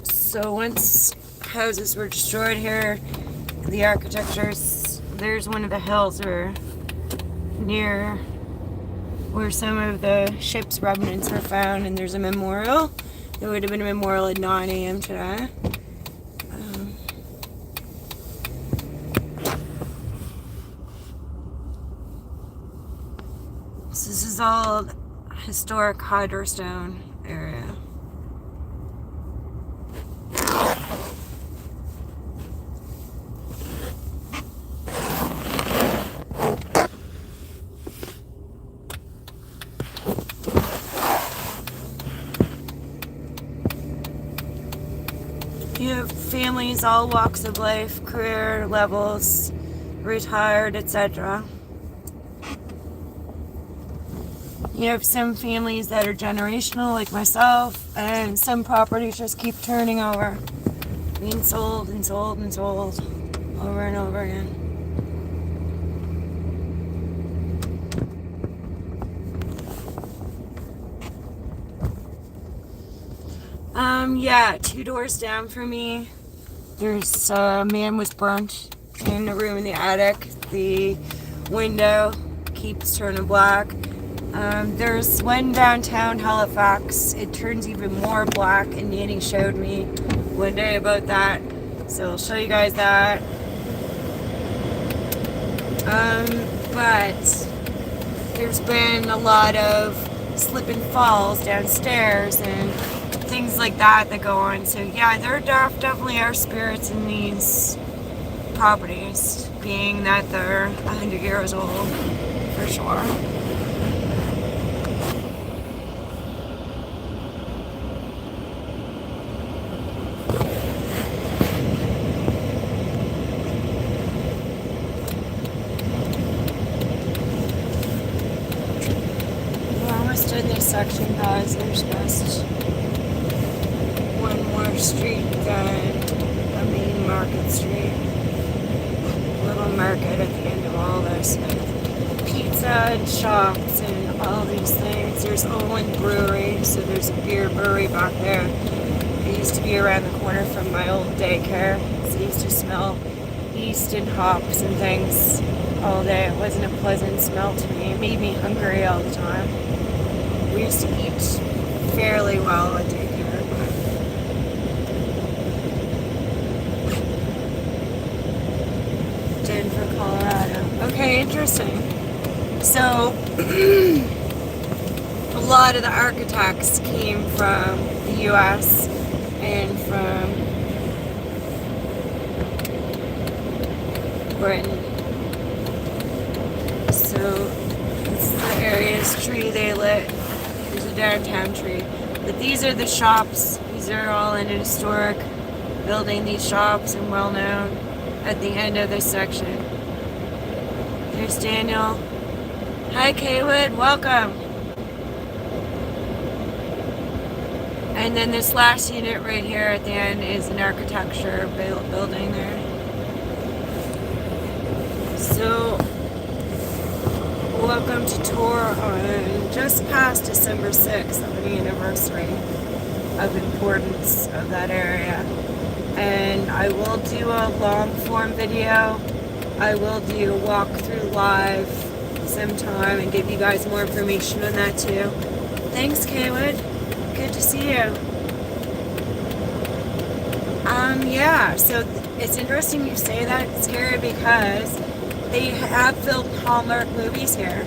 So once houses were destroyed here, the architectures, there's one of the hills near where some of the ship's remnants were found, and there's a memorial. There would have been a memorial at 9 a.m. today. So this is all historic hydrostone area. You have families, all walks of life, career levels, retired, etc. You have some families that are generational, like myself, and some properties just keep turning over, being sold and sold and sold over and over again. Yeah, 2 doors down from me, there's a man was burnt in a room in the attic. The window keeps turning black. There's one downtown Halifax. It turns even more black, and Nanny showed me one day about that. So I'll show you guys that. But there's been a lot of slip and falls downstairs and things like that go on. So yeah, there definitely are spirits in these properties, being that they're 100 years old, for sure. We're almost in this section, guys. There's just one more street than the main Market Street. Little market at the end of all this with pizza and shops and all these things. There's Owen Brewery, so there's a beer brewery back there. It used to be around the corner from my old daycare, so it used to smell yeast and hops and things all day. It wasn't a pleasant smell to me. It made me hungry all the time. We used to eat fairly well at daycare. Denver, Colorado. Okay, interesting. So, a lot of the architects came from the U.S. and from Britain. So, this is the area's tree they lit. There's a downtown tree. But these are the shops. These are all in a historic building, these shops, and well known. At the end of this section. There's Daniel. Hi, Kaywood. Welcome. And then this last unit right here at the end is an architecture building there. So, welcome to tour on just past December 6th, of the anniversary of importance of that area. And I will do a long form video. I will do a walkthrough live sometime and give you guys more information on that too. Thanks, Kaywood. Good to see you. Yeah, so it's interesting you say that, Scary, because they have filmed Hallmark movies here.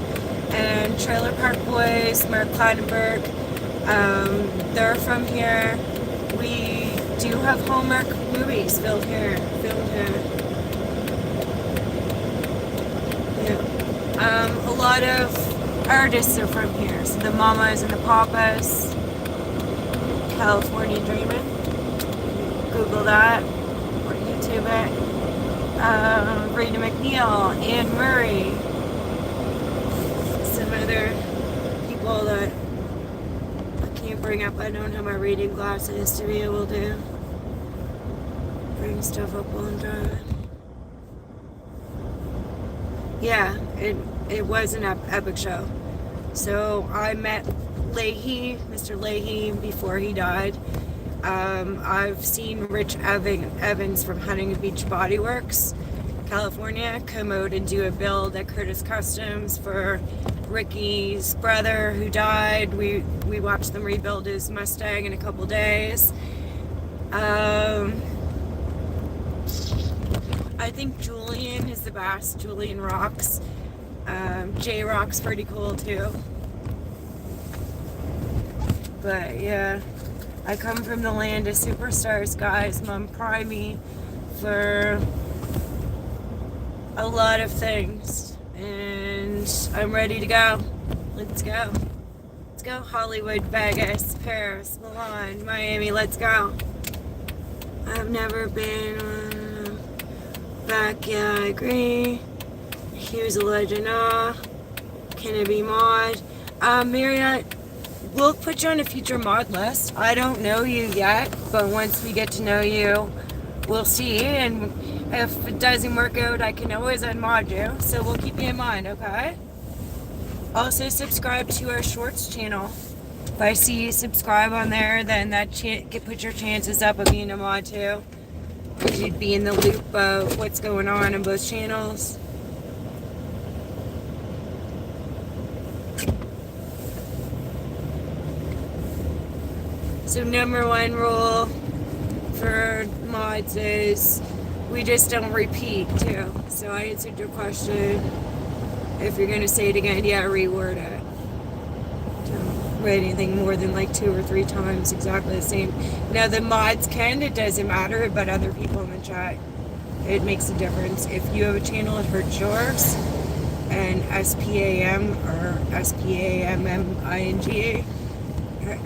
And Trailer Park Boys, Mark Clattenburg, they're from here. We do have Hallmark movies filmed here. Yeah. A lot of artists are from here. So the Mamas and the Papas, California Dreamin'. Google that or YouTube it. Rita McNeil, Anne Murray, some other people that I can't bring up. I don't have my reading glasses to be able to bring stuff up while I'm driving. Yeah, it was an epic show. So I met Mr. Leahy, before he died. I've seen Rich Evans from Huntington Beach Body Works, California, come out and do a build at Curtis Customs for Ricky's brother who died. We watched them rebuild his Mustang in a couple days. I think Julian is the best. Julian rocks. J-Rock's pretty cool too. But yeah, I come from the land of superstars, guys. Mom primed me for a lot of things, and I'm ready to go. Let's go. Let's go. Hollywood, Vegas, Paris, Milan, Miami. Let's go. I've never been back. Yeah, I agree. He was a legend. Can it be mod? Marriott, we'll put you on a future mod list. I don't know you yet, but once we get to know you, we'll see. And if it doesn't work out, I can always unmod you. So we'll keep you in mind, okay? Also, subscribe to our shorts channel. If I see you subscribe on there, then that put your chances up of being a mod too. Because you'd be in the loop of what's going on in both channels. So number one rule for mods is we just don't repeat too. So I answered your question. If you're going to say it again, yeah, reword it. Don't write anything more than like 2 or 3 times exactly the same. Now the mods can, it doesn't matter, but other people in the chat, it makes a difference. If you have a channel, it hurts yours. And SPAM or SPAMMING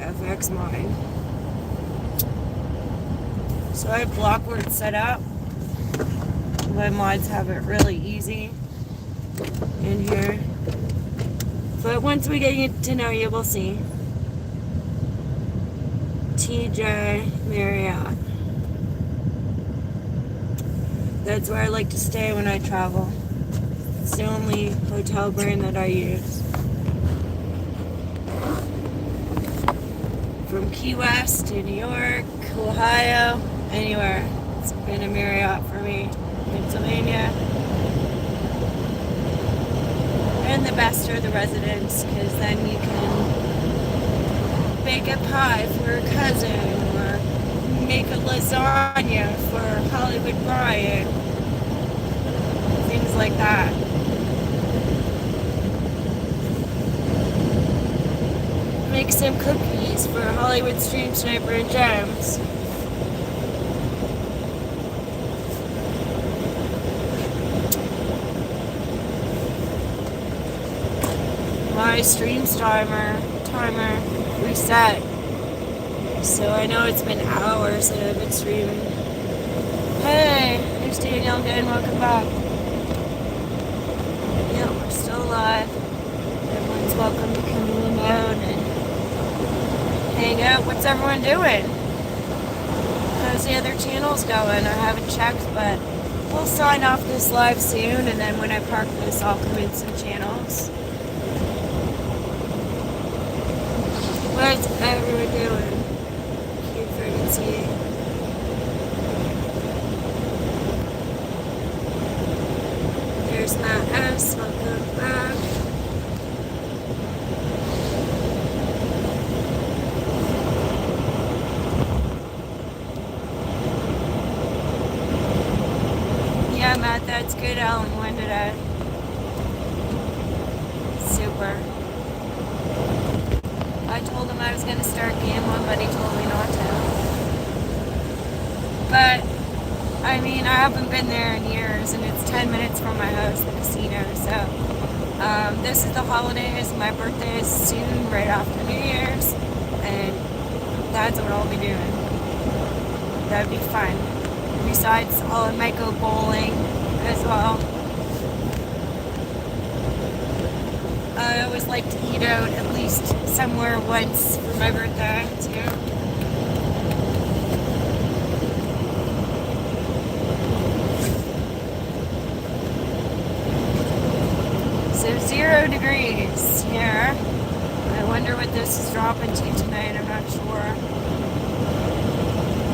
affects mine. So I have block words set up. My mods have it really easy in here. But once we get to know you, we'll see. TJ Marriott. That's where I like to stay when I travel. It's the only hotel brand that I use. From Key West to New York, Ohio, anywhere. It's been a Marriott for me. Pennsylvania. And the best are the residents, because then you can bake a pie for a cousin or make a lasagna for Hollywood Brian. Things like that. Make some cookies for Hollywood Stream Sniper and Gems. My streams timer reset, so I know it's been hours that I've been streaming. Hey, there's Daniel again, welcome back. Yeah, we're still alive. Everyone's welcome to come in and out and hang out. What's everyone doing? How's the other channels going? I haven't checked, but we'll sign off this live soon, and then when I park this, I'll come in some channels. What's everyone doing? Can't freaking see. There's Matt S. Welcome back. Yeah, Matt, that's good. Alan won today. Super. I told him I was going to start gambling, but he told me not to. But, I mean, I haven't been there in years, and it's 10 minutes from my house, the casino, so this is the holidays. My birthday is soon, right after New Year's, and that's what I'll be doing. That'd be fun. Besides, I might go bowling as well. I always like to eat out at least somewhere once for my birthday, too. So 0 degrees here. I wonder what this is dropping to tonight, I'm not sure.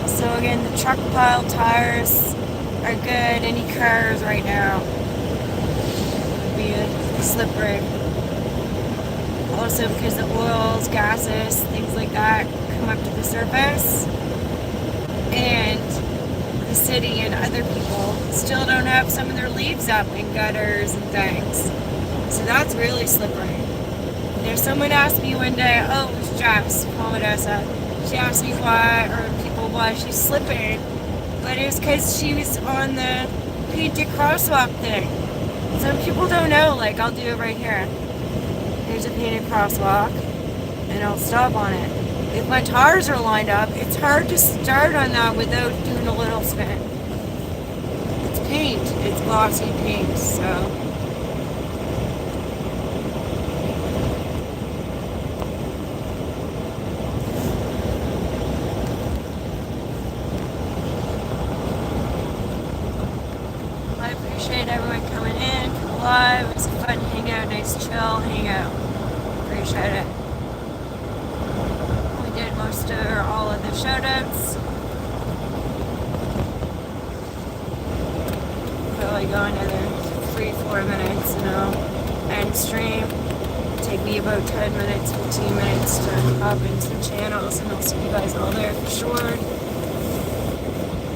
So again, the truck pile tires are good. Any cars right now would be slippery. Also because the oils, gases, things like that come up to the surface. And the city and other people still don't have some of their leaves up in gutters and things. So that's really slippery. There's someone asked me one day, oh, it was Jess from Odessa. She asked me why she's slipping. But it was because she was on the painted crosswalk thing. Some people don't know, like I'll do it right here. There's a painted crosswalk and I'll stop on it. If my tires are lined up, it's hard to start on that without doing a little spin. It's paint, it's glossy paint, so. I appreciate everyone coming in for the live. It was a fun hangout, nice chill hangout. Appreciate it. We did most of all of the shoutouts. Probably go another 3-4 minutes and I'll end stream. Take me about 10 minutes, 15 minutes to hop in some channels and I'll see you guys all there for sure.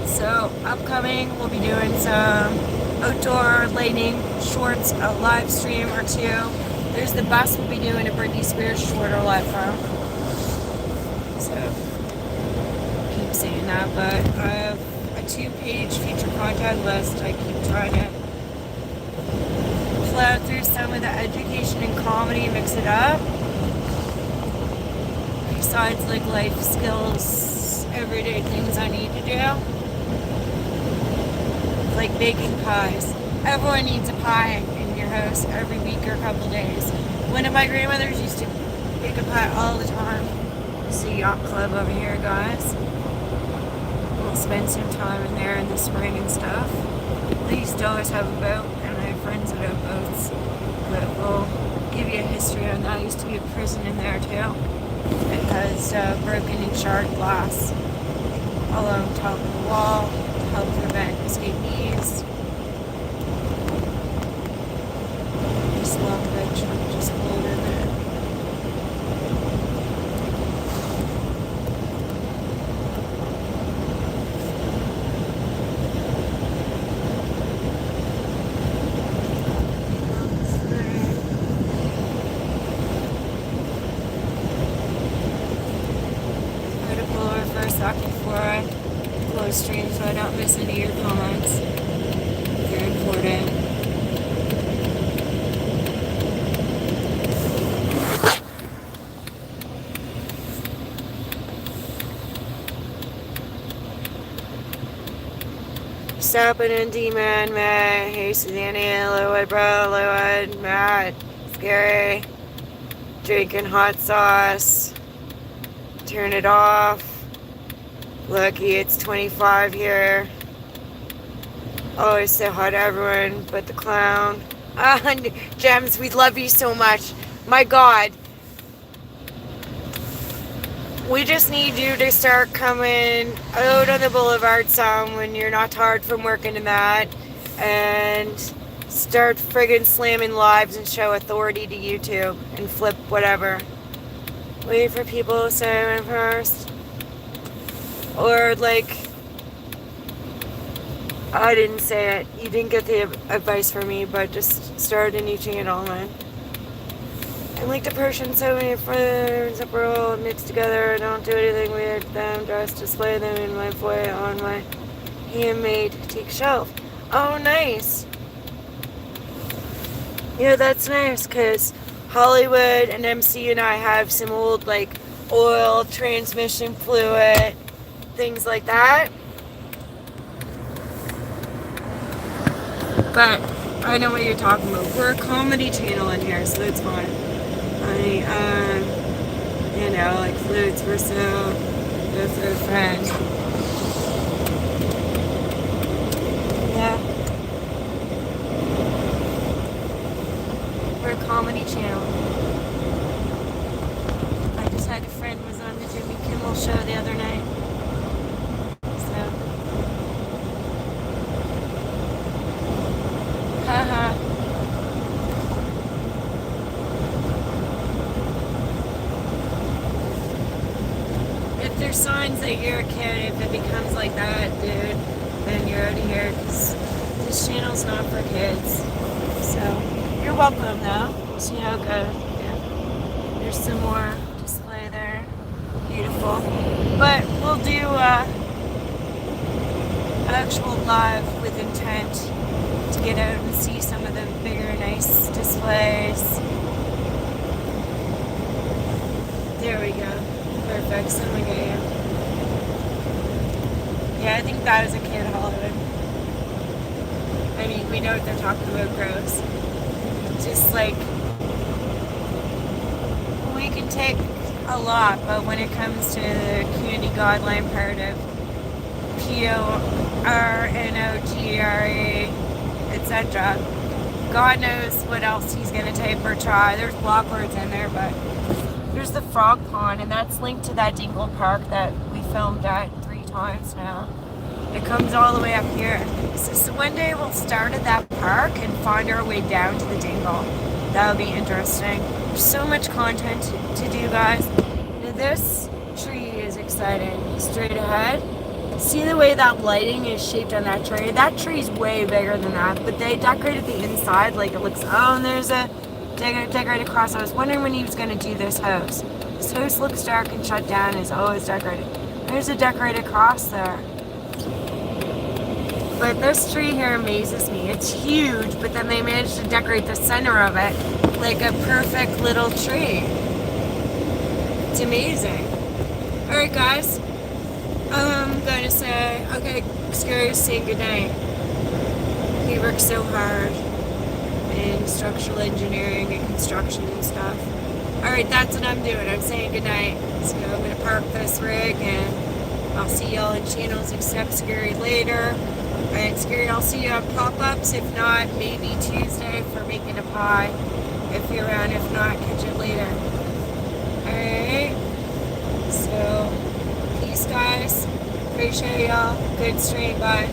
So upcoming, we'll be doing some outdoor lighting shorts, a live stream or two. There's the bus we'll be doing a Britney Spears short or live from. So keep saying that, but I have a 2-page feature content list. I keep trying to plow through some of the education and comedy and mix it up. Besides like life skills, everyday things I need to do. Like baking pies. Everyone needs a pie in your house every week or a couple days. One of my grandmothers used to bake a pie all the time. It's a yacht club over here, guys. We'll spend some time in there in the spring and stuff. They used to always have a boat, and I have friends that have boats. But we'll give you a history on that. I used to be a prison in there too. It has broken and shard glass all on top of the wall to help prevent escapees. Just love that truck just pulled in there. Try to pull over for a second before I close stream so I don't miss any of your comments. They're important. Stopping in D-Man, Matt, hey Susanna, Lowood, bro, Lowood, Matt, Scary, drinking hot sauce, turn it off, lucky it's 25 here, always say hi to everyone but the clown, Gems, we love you so much, my god. We just need you to start coming out on the boulevard some when you're not tired from working in that and start friggin' slamming lives and show authority to YouTube and flip whatever. Wait for people to say it first. Or like, I didn't say it. You didn't get the advice from me, but just start a new channel, man. I'm like the person, so many friends that we're all mixed together. I don't do anything weird to them, just display them in my foyer on my handmade teak shelf. Oh, nice. Yeah, that's nice, because Hollywood and MC and I have some old, like, oil, transmission fluid, things like that. But I know what you're talking about. We're a comedy channel in here, so it's fine. You know, like flutes were so good for a friend. Yeah. We're a comedy channel. I just had a friend was on the Jimmy Kimmel show the other night. So. Haha. There's signs that you're a kid. If it becomes like that, dude, then you're out of here, because this channel's not for kids. So You're welcome, though. See how it goes. Yeah. There's some more display there. Beautiful. But we'll do actual live with intent to get out and see some of the bigger, nice displays. There we go. Perfect. Someone get you. Yeah, I think that was a kid Hollywood. I mean, we know what they're talking about, gross. Just like, we can take a lot, but when it comes to the community guideline part of PORNOGRE, etc., God knows what else he's going to type or try. There's block words in there, but there's the frog pond, and that's linked to that Dingle Park that we filmed at 3 times now. It comes all the way up here. So one day we'll start at that park and find our way down to the Dingle. That'll be interesting. There's so much content to do, guys. Now this tree is exciting. Straight ahead. See the way that lighting is shaped on that tree? That tree's way bigger than that, but they decorated the inside like it looks, oh, and there's a decorated cross. I was wondering when he was going to do this house. This house looks dark and shut down. It's always decorated. There's a decorated cross there. But this tree here amazes me. It's huge, but then they managed to decorate the center of it like a perfect little tree. It's amazing. Alright guys, I'm going to say, okay, Scary's saying goodnight. He works so hard in structural engineering and construction and stuff. Alright, that's what I'm doing. I'm saying goodnight. So I'm going to park this rig and I'll see y'all in channels except Scary later. And Scary, I'll see you on pop-ups. If not, maybe Tuesday for making a pie. If you're around, if not, catch you later. Alright. So, peace guys. Appreciate y'all. Good stream, bye.